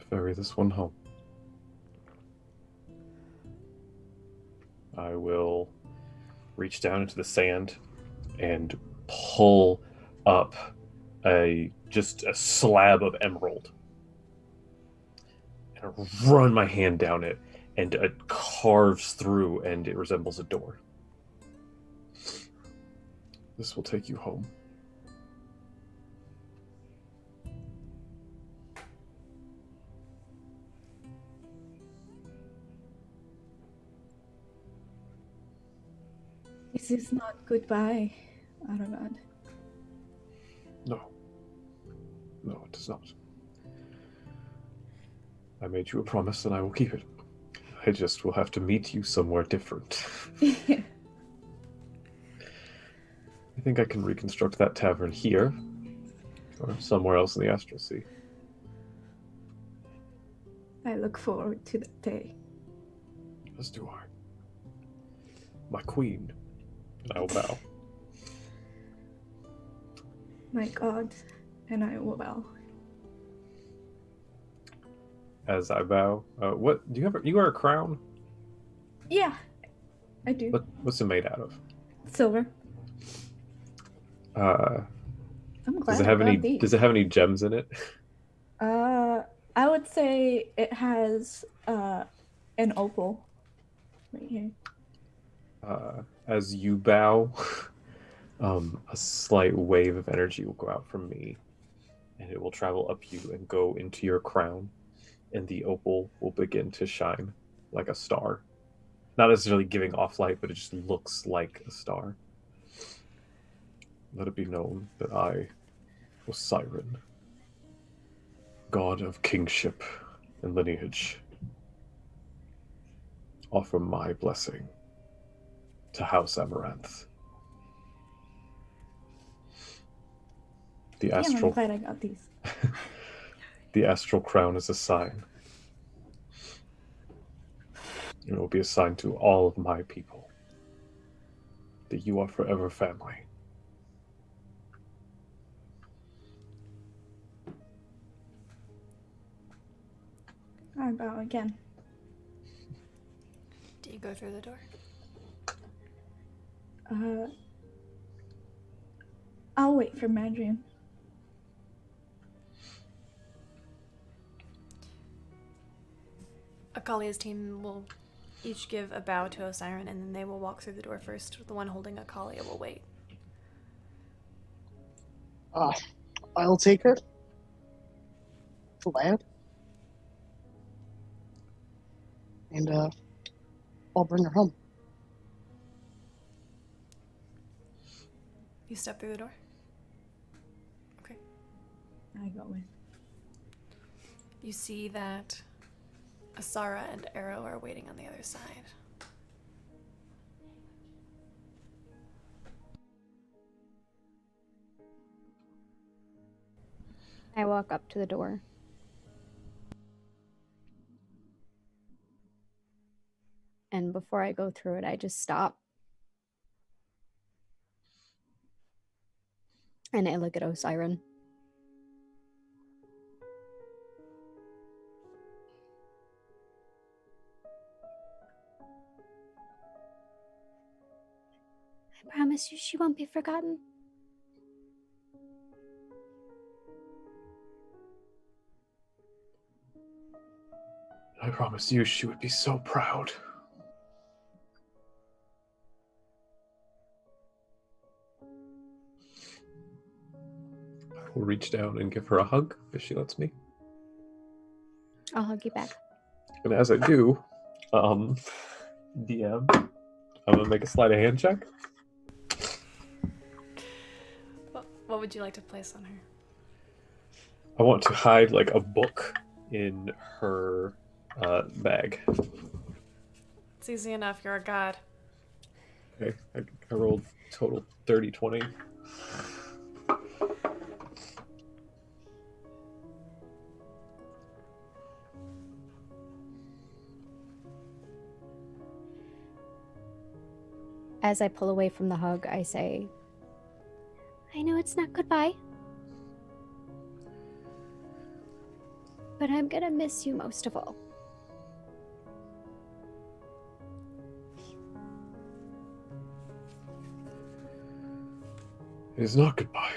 [SPEAKER 7] Ferry this one home. I will reach down into the sand and pull up just a slab of emerald and run my hand down it, and it carves through and it resembles a door. This will take you home.
[SPEAKER 3] This is not goodbye, Aravad.
[SPEAKER 7] No. No, it is not. I made you a promise and I will keep it. I just will have to meet you somewhere different. I think I can reconstruct that tavern here, or somewhere else in the Astral Sea.
[SPEAKER 3] I look forward to that day.
[SPEAKER 7] As do I. My queen. And I will bow.
[SPEAKER 3] My God, and I will bow.
[SPEAKER 7] As I bow, what do you have? You wear a crown?
[SPEAKER 3] Yeah, I do.
[SPEAKER 7] What's it made out of?
[SPEAKER 3] Silver. I'm glad
[SPEAKER 7] Does it have any? Does it have any gems in it?
[SPEAKER 3] I would say it has an opal right here.
[SPEAKER 7] As you bow, a slight wave of energy will go out from me, and it will travel up you and go into your crown, and the opal will begin to shine like a star. Not necessarily giving off light, but it just looks like a star. Let it be known that I, Osiren, god of kingship and lineage, offer my blessing to House Amaranth. The
[SPEAKER 3] Damn, I'm
[SPEAKER 7] astral
[SPEAKER 3] glad I got these.
[SPEAKER 7] the astral crown is a sign. It will be a sign to all of my people that you are forever family.
[SPEAKER 3] I bow again.
[SPEAKER 1] Do you go through the door?
[SPEAKER 3] I'll wait for Madrian.
[SPEAKER 1] Akalia's team will each give a bow to Osiren, and then they will walk through the door first. The one holding Akalia will wait.
[SPEAKER 5] I'll take her to land, and I'll bring her home.
[SPEAKER 1] You step through the door? Okay.
[SPEAKER 3] I go in.
[SPEAKER 1] You see that Asara and Arrow are waiting on the other side.
[SPEAKER 4] I walk up to the door. And before I go through it, I just stop. And I look at Osiren. I promise you she won't be forgotten.
[SPEAKER 7] I promise you she would be so proud. I will reach down and give her a hug if she lets me.
[SPEAKER 4] I'll hug you back.
[SPEAKER 7] And as I do, DM, I'm gonna make a sleight of hand check.
[SPEAKER 1] What would you like to place on her?
[SPEAKER 7] I want to hide like a book in her bag.
[SPEAKER 1] It's easy enough. You're a god.
[SPEAKER 7] Okay, I rolled total 30, 20.
[SPEAKER 4] As I pull away from the hug, I say, I know it's not goodbye, but I'm gonna miss you most of all.
[SPEAKER 7] It is not goodbye.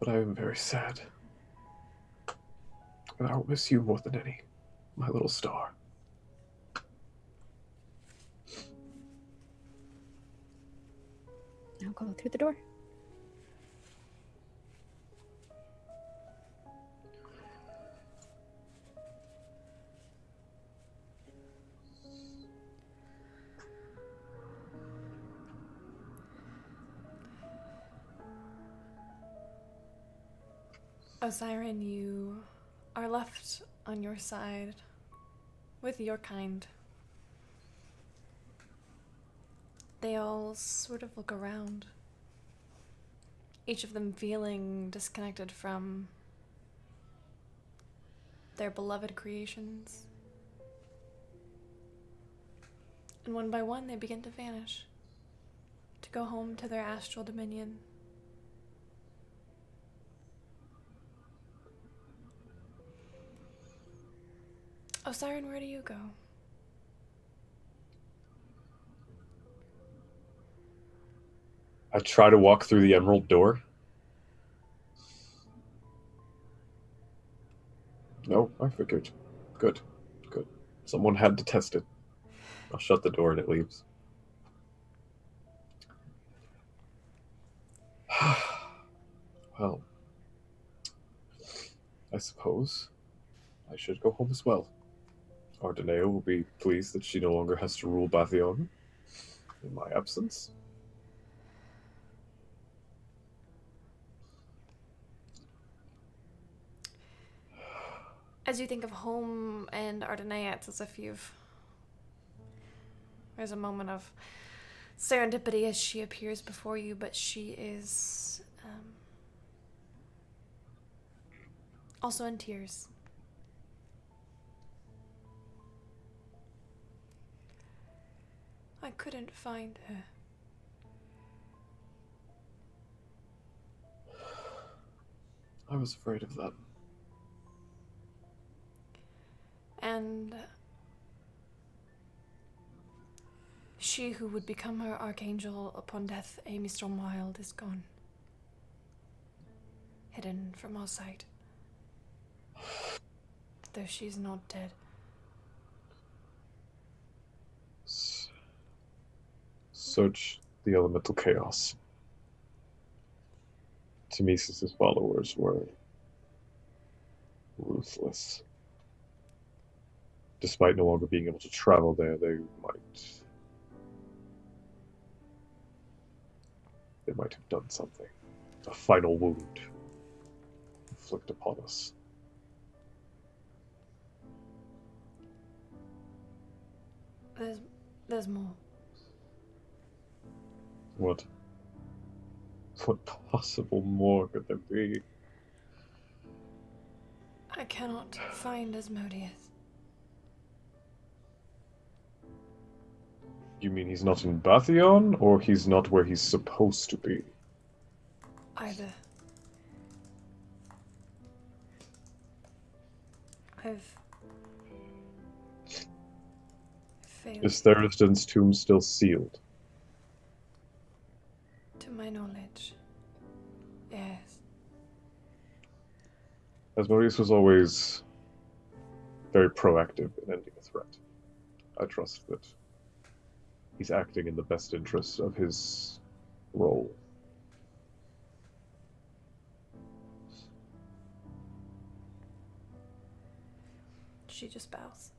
[SPEAKER 7] But I am very sad. And I will miss you more than any, my little star.
[SPEAKER 4] I'll go through the door.
[SPEAKER 1] Osiren, you are left on your side with your kind. They all sort of look around, each of them feeling disconnected from their beloved creations. And one by one, they begin to vanish, to go home to their astral dominion. Osiren, where do you go?
[SPEAKER 7] I try to walk through the emerald door. No, I figured. Good, good. Someone had to test it. I'll shut the door and it leaves. Well, I suppose I should go home as well. Ardenea will be pleased that she no longer has to rule Bathion in my absence.
[SPEAKER 1] As you think of home and Ardenea, it's as if you've There's a moment of serendipity as she appears before you, but she is also in tears. I couldn't find her.
[SPEAKER 7] I was afraid of that.
[SPEAKER 1] And she who would become her archangel upon death, Amy Stormwild, is gone. Hidden from our sight. Though she's not dead.
[SPEAKER 7] Search the elemental chaos. Temesis' followers were ruthless. Despite no longer being able to travel there, they might have done something. A final wound inflict upon us.
[SPEAKER 1] There's more.
[SPEAKER 7] What possible more could there be?
[SPEAKER 1] I cannot find Asmodeus.
[SPEAKER 7] You mean he's not in Bathion, or he's not where he's supposed to be?
[SPEAKER 1] Either. I've failed.
[SPEAKER 7] Is Theriston's tomb still sealed?
[SPEAKER 1] To my knowledge, yes.
[SPEAKER 7] Asmodeus was always very proactive in ending a threat. I trust that he's acting in the best interest of his role.
[SPEAKER 1] She just bows.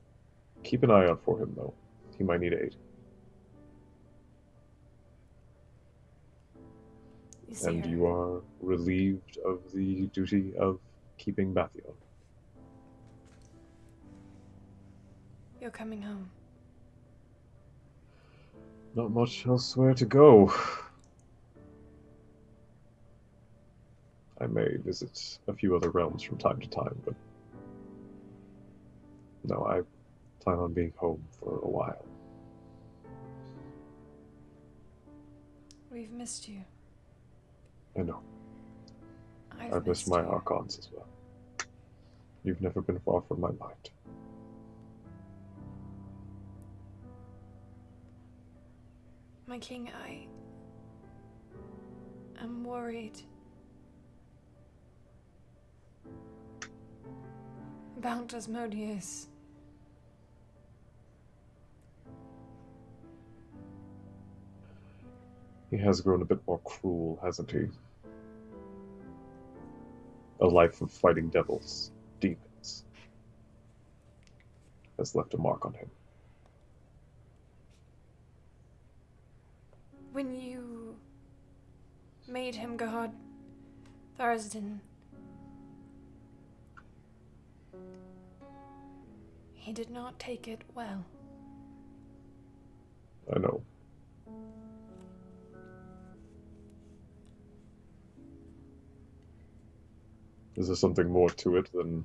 [SPEAKER 7] Keep an eye out for him, though. He might need aid.
[SPEAKER 1] You see
[SPEAKER 7] And
[SPEAKER 1] her.
[SPEAKER 7] you are relieved of the duty of keeping Bathion.
[SPEAKER 1] You're coming home.
[SPEAKER 7] Not much elsewhere to go. I may visit a few other realms from time to time, but no, I plan on being home for a while.
[SPEAKER 1] We've missed you.
[SPEAKER 7] I know.
[SPEAKER 1] I've
[SPEAKER 7] missed my
[SPEAKER 1] you.
[SPEAKER 7] Archons as well. You've never been far from my mind.
[SPEAKER 1] My king, I am worried about Asmodeus.
[SPEAKER 7] He has grown a bit more cruel, hasn't he? A life of fighting devils, demons, has left a mark on him.
[SPEAKER 1] When you made him God, Tharsden, he did not take it well.
[SPEAKER 7] I know. Is there something more to it than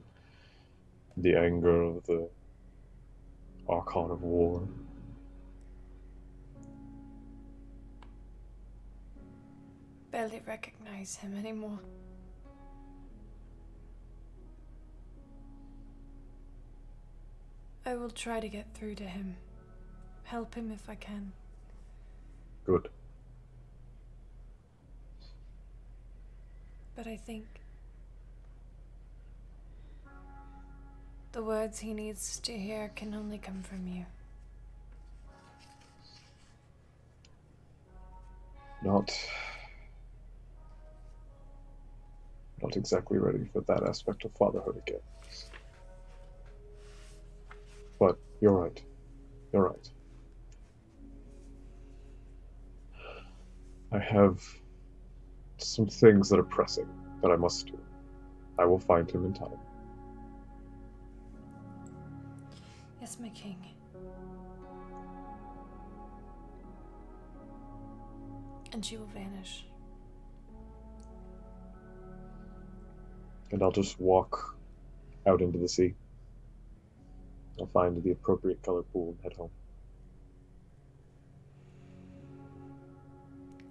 [SPEAKER 7] the anger of the Archon of War?
[SPEAKER 1] Barely recognize him anymore. I will try to get through to him. Help him if I can.
[SPEAKER 7] Good.
[SPEAKER 1] But I think the words he needs to hear can only come from you.
[SPEAKER 7] Not exactly ready for that aspect of fatherhood again. But you're right. You're right. I have some things that are pressing that I must do. I will find him in time.
[SPEAKER 1] Yes, my king. And she will vanish.
[SPEAKER 7] And I'll just walk out into the sea. I'll find the appropriate color pool and head home.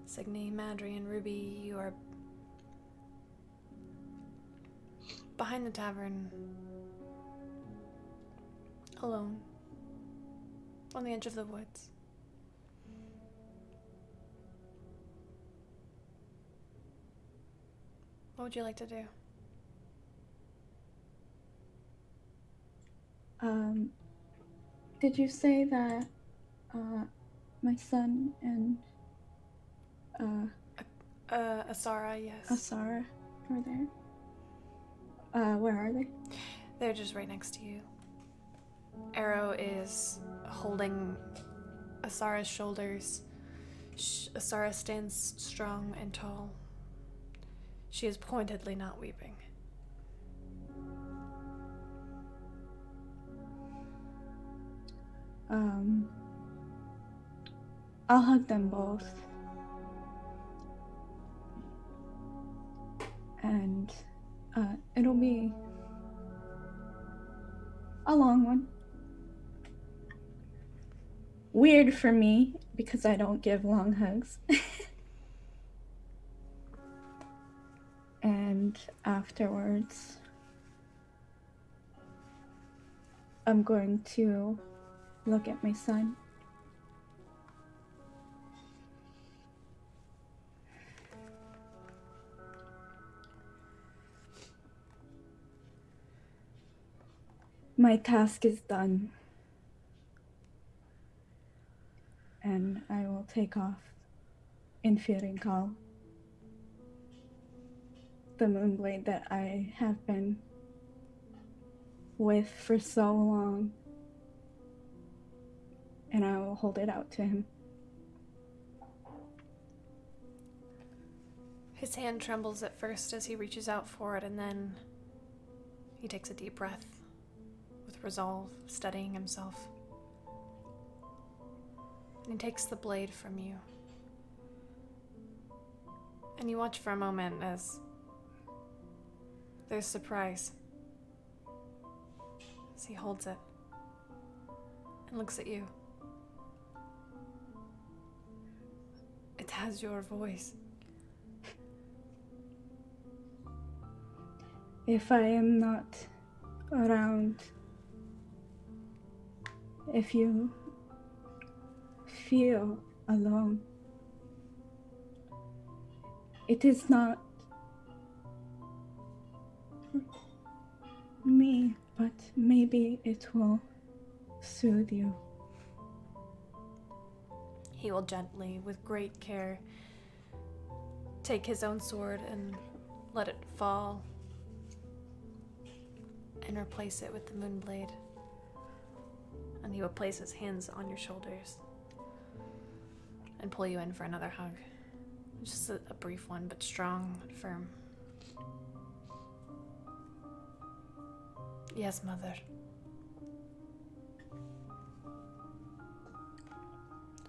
[SPEAKER 1] Signy, Madry, and Ruby, you are behind the tavern, alone, on the edge of the woods. What would you like to do?
[SPEAKER 3] Did you say that my son and
[SPEAKER 1] Asara, yes.
[SPEAKER 3] Asara were there? Where are they?
[SPEAKER 1] They're just right next to you. Arrow is holding Asara's shoulders. Asara stands strong and tall. She is pointedly not weeping.
[SPEAKER 3] I'll hug them both. And it'll be a long one. Weird for me because I don't give long hugs. And afterwards, I'm going to look at my son. My task is done. And I will take off in Firinkal, the Moonblade that I have been with for so long. And I will hold it out to him.
[SPEAKER 1] His hand trembles at first as he reaches out for it, and then he takes a deep breath with resolve, steadying himself. And he takes the blade from you. And you watch for a moment as there's surprise as he holds it and looks at you. It has your voice.
[SPEAKER 3] If I am not around, if you feel alone, it is not me, but maybe it will soothe you.
[SPEAKER 1] He will gently, with great care, take his own sword and let it fall and replace it with the Moonblade. And he will place his hands on your shoulders and pull you in for another hug. Just a brief one, but strong and firm. Yes, Mother.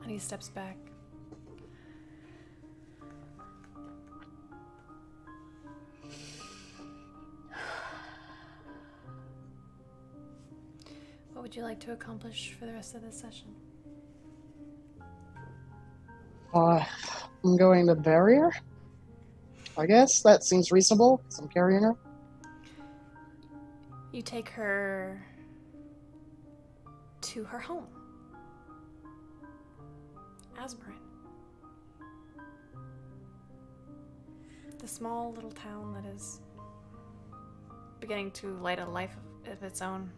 [SPEAKER 1] And he steps back. What would you like to accomplish for the rest of this session?
[SPEAKER 5] I'm going to bury her. I guess that seems reasonable because I'm carrying her.
[SPEAKER 1] You take her to her home, Asmarin. The small little town that is beginning to light a life of its own.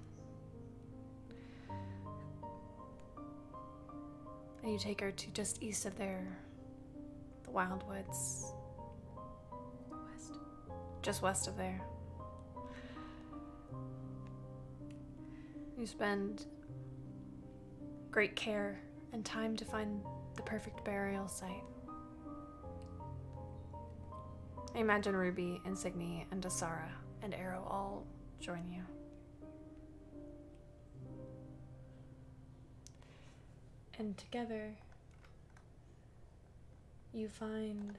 [SPEAKER 1] And you take her to just east of there, the Wildwoods. West. Just west of there. You spend great care and time to find the perfect burial site. I imagine Ruby and Signy and Asara and Arrow all join you. And together, you find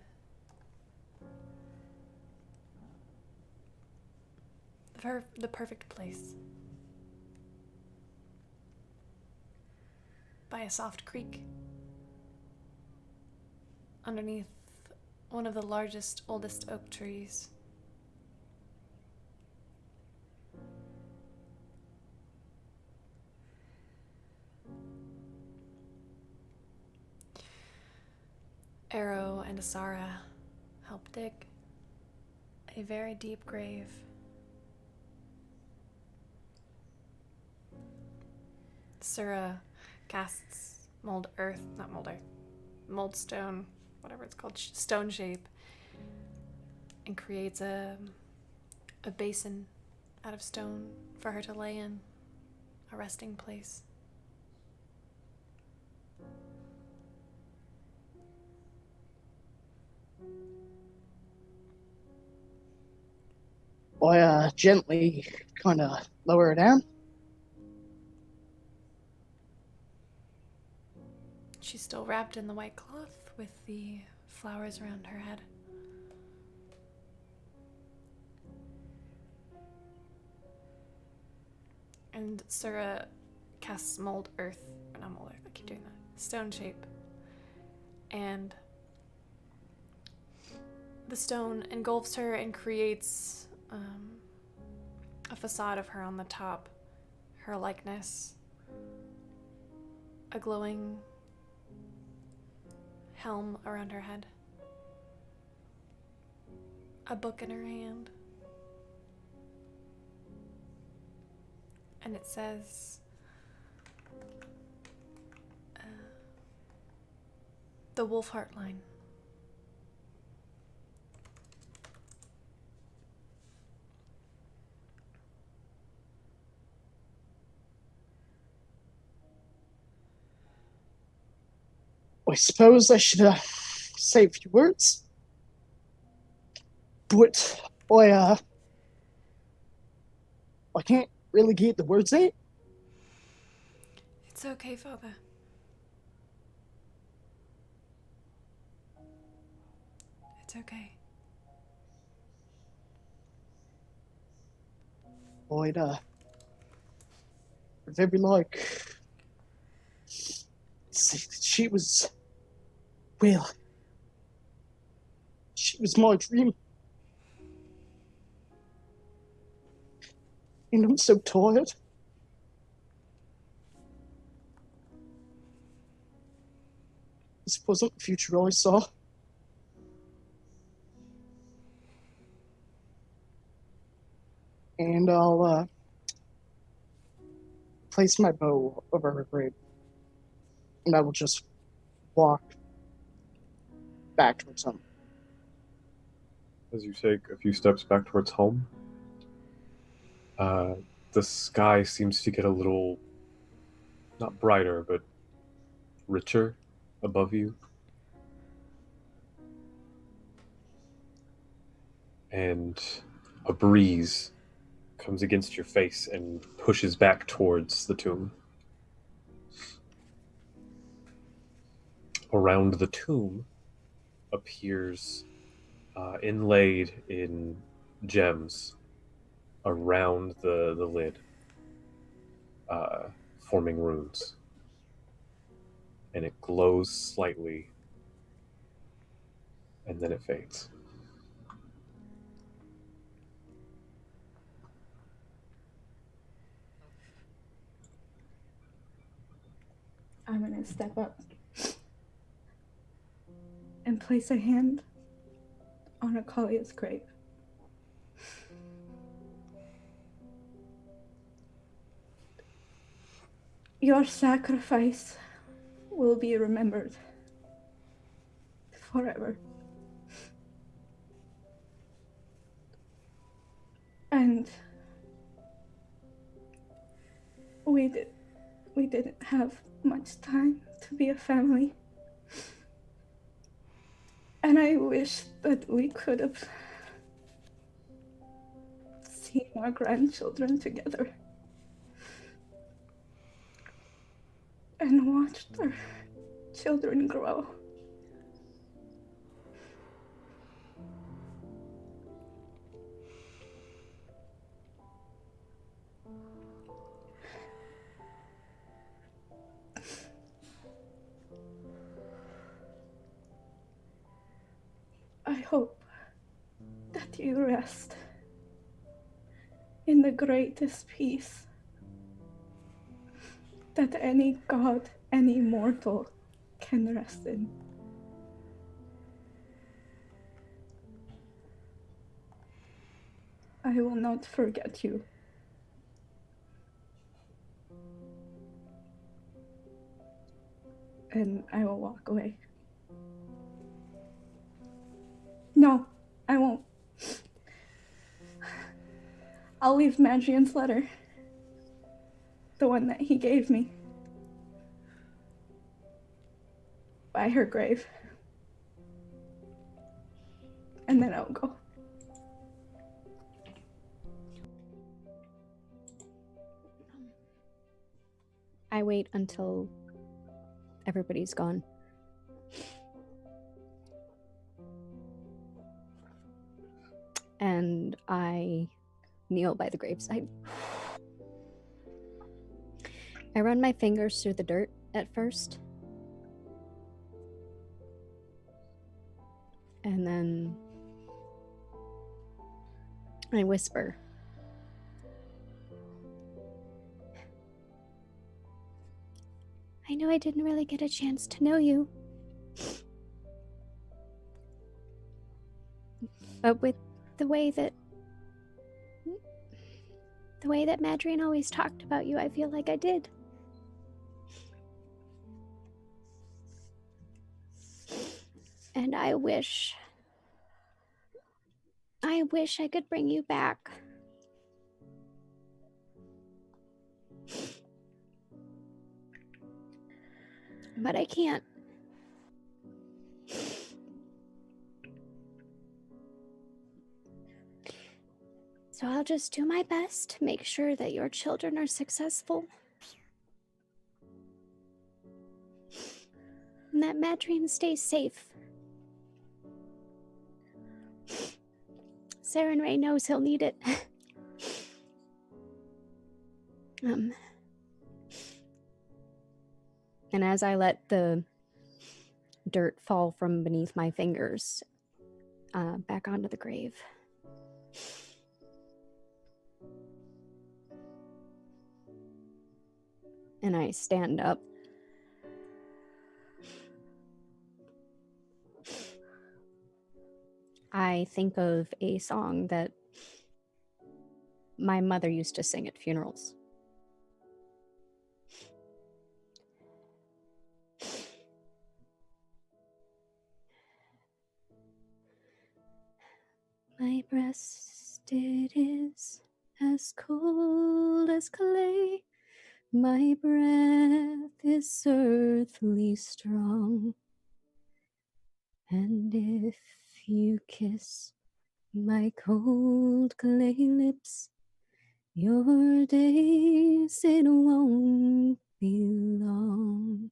[SPEAKER 1] the perfect place. By a soft creek. Underneath one of the largest, oldest oak trees. Arrow and Asara help dig a very deep grave. Sura casts mold stone, whatever it's called, stone shape, and creates a basin out of stone for her to lay in, a resting place.
[SPEAKER 5] I gently kind of lower her down.
[SPEAKER 1] She's still wrapped in the white cloth with the flowers around her head. And Sura casts not mold earth, I keep doing that, stone shape. And the stone engulfs her and creates a facade of her on the top, her likeness, a glowing helm around her head, a book in her hand, and it says, the Wolfheart line.
[SPEAKER 5] I suppose I should say a few words. But I can't really get the words out.
[SPEAKER 1] It's okay, Father. It's okay.
[SPEAKER 5] I'd very like say that she was, well, she was my dream. And I'm so tired. This wasn't the future I saw. And I'll place my bow over her grave. And I will just walk back towards home.
[SPEAKER 7] As you take a few steps back towards home, the sky seems to get a little, not brighter, but richer above you. And a breeze comes against your face and pushes back towards the tomb. Around the tomb appears inlaid in gems around the lid, forming runes. And it glows slightly, and then it fades.
[SPEAKER 3] I'm gonna step up and place a hand on Akalia's grave. Your sacrifice will be remembered forever. And we didn't have much time to be a family. And I wish that we could have seen our grandchildren together and watched our children grow. hope that you rest in the greatest peace that any god, any mortal can rest in. I will not forget you. And I will walk away. No, I won't. I'll leave Madrian's letter. The one that he gave me. By her grave. And then I'll go.
[SPEAKER 4] I wait until everybody's gone. And I kneel by the graveside. I run my fingers through the dirt at first. And then I whisper. I know I didn't really get a chance to know you. But with the way that Madrian always talked about you, I feel like I did. And I wish I could bring you back. But I can't. So I'll just do my best to make sure that your children are successful. And that Madrian stays safe. Sarenrae knows he'll need it. And as I let the dirt fall from beneath my fingers back onto the grave, and I stand up, I think of a song that my mother used to sing at funerals. My breast, it is as cold as clay. My breath is earthly strong. And if you kiss my cold clay lips, your days, it won't be long.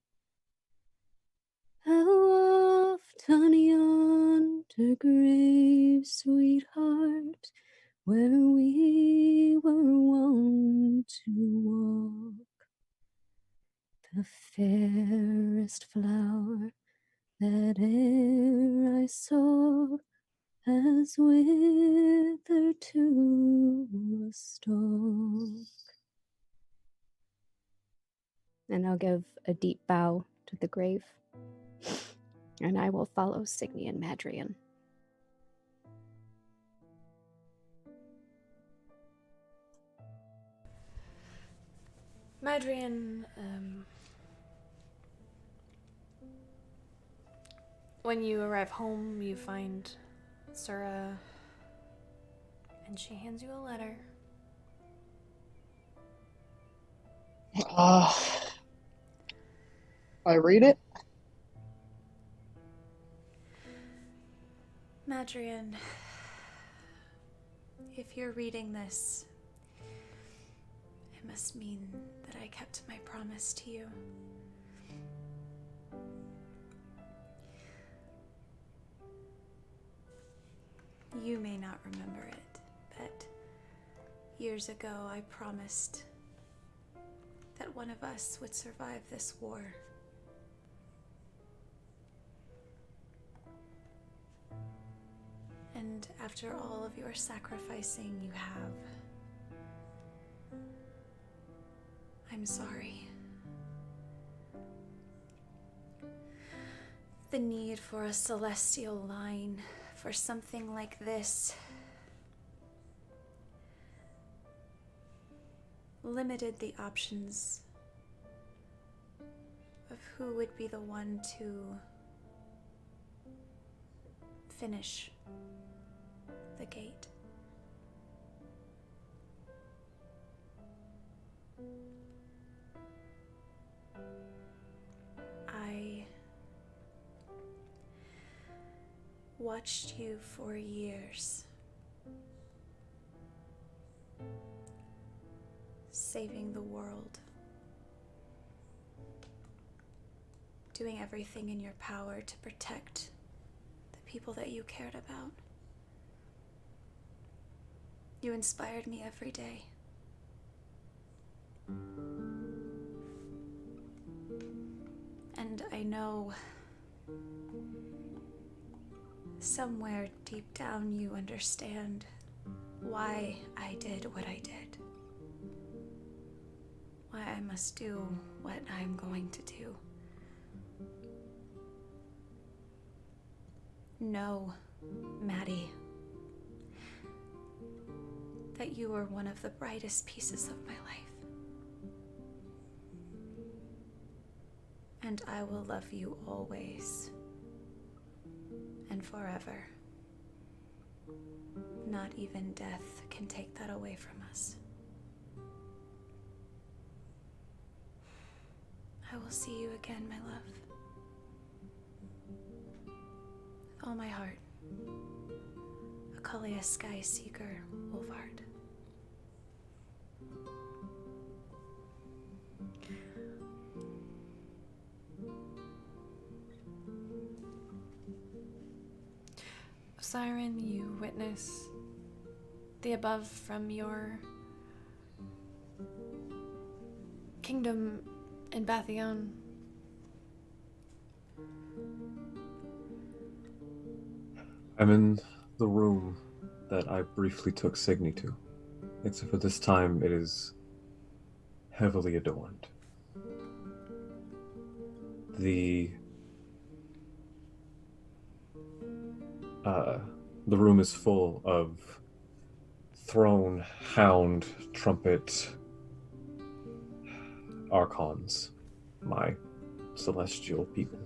[SPEAKER 4] How oft on yonder grave, sweetheart, where we were wont to walk, the fairest flower that e'er I saw has withered to a stalk. And I'll give a deep bow to the grave, and I will follow Signy and Madrian.
[SPEAKER 1] Madrian, when you arrive home, you find Sura, and she hands you a letter.
[SPEAKER 5] I read it.
[SPEAKER 6] Madrian, if you're reading this, it must mean that I kept my promise to you. You may not remember it, but years ago I promised that one of us would survive this war. And after all of your sacrificing you have, I'm sorry. The need for a celestial line for something like this limited the options of who would be the one to finish the gate. I watched you for years, saving the world, doing everything in your power to protect the people that you cared about. You inspired me every day. And I know somewhere deep down you understand why I did what I did. Why I must do what I'm going to do. Know, Maddie, that you were one of the brightest pieces of my life. And I will love you always and forever. Not even death can take that away from us. I will see you again, my love. With all my heart. Akalia Skyseeker Wolvard.
[SPEAKER 1] Siren, you witness the above from your kingdom in Bathion.
[SPEAKER 7] I'm in the room that I briefly took Signy to, except for this time it is heavily adorned. The room is full of throne, hound, trumpet, archons, my celestial people.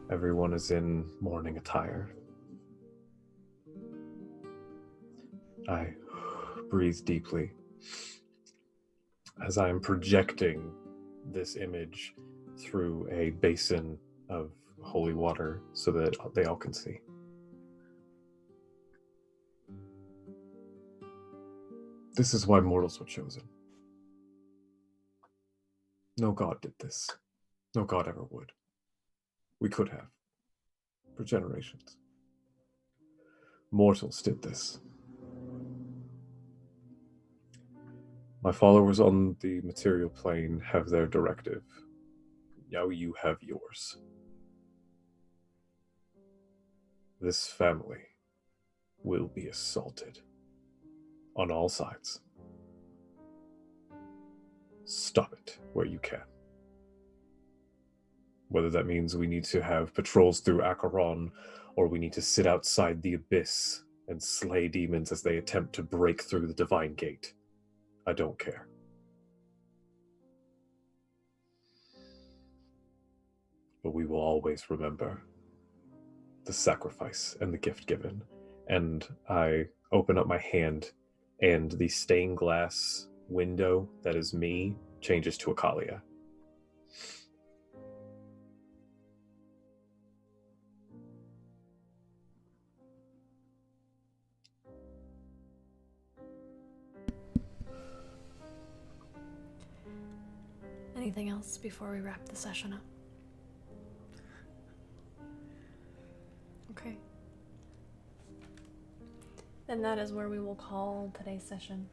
[SPEAKER 7] Everyone is in mourning attire. I breathe deeply as I am projecting this image through a basin of holy water so that they all can see. This is why mortals were chosen. No god did this. No god ever would. We could have, for generations. Mortals did this. My followers on the material plane have their directive. Now you have yours. This family will be assaulted on all sides. Stop it where you can. Whether that means we need to have patrols through Acheron, or we need to sit outside the abyss and slay demons as they attempt to break through the divine gate. I don't care. But we will always remember the sacrifice and the gift given. And I open up my hand, and the stained glass window that is me changes to Akalia.
[SPEAKER 1] Anything else before we wrap the session up? Okay. Then that is where we will call today's session.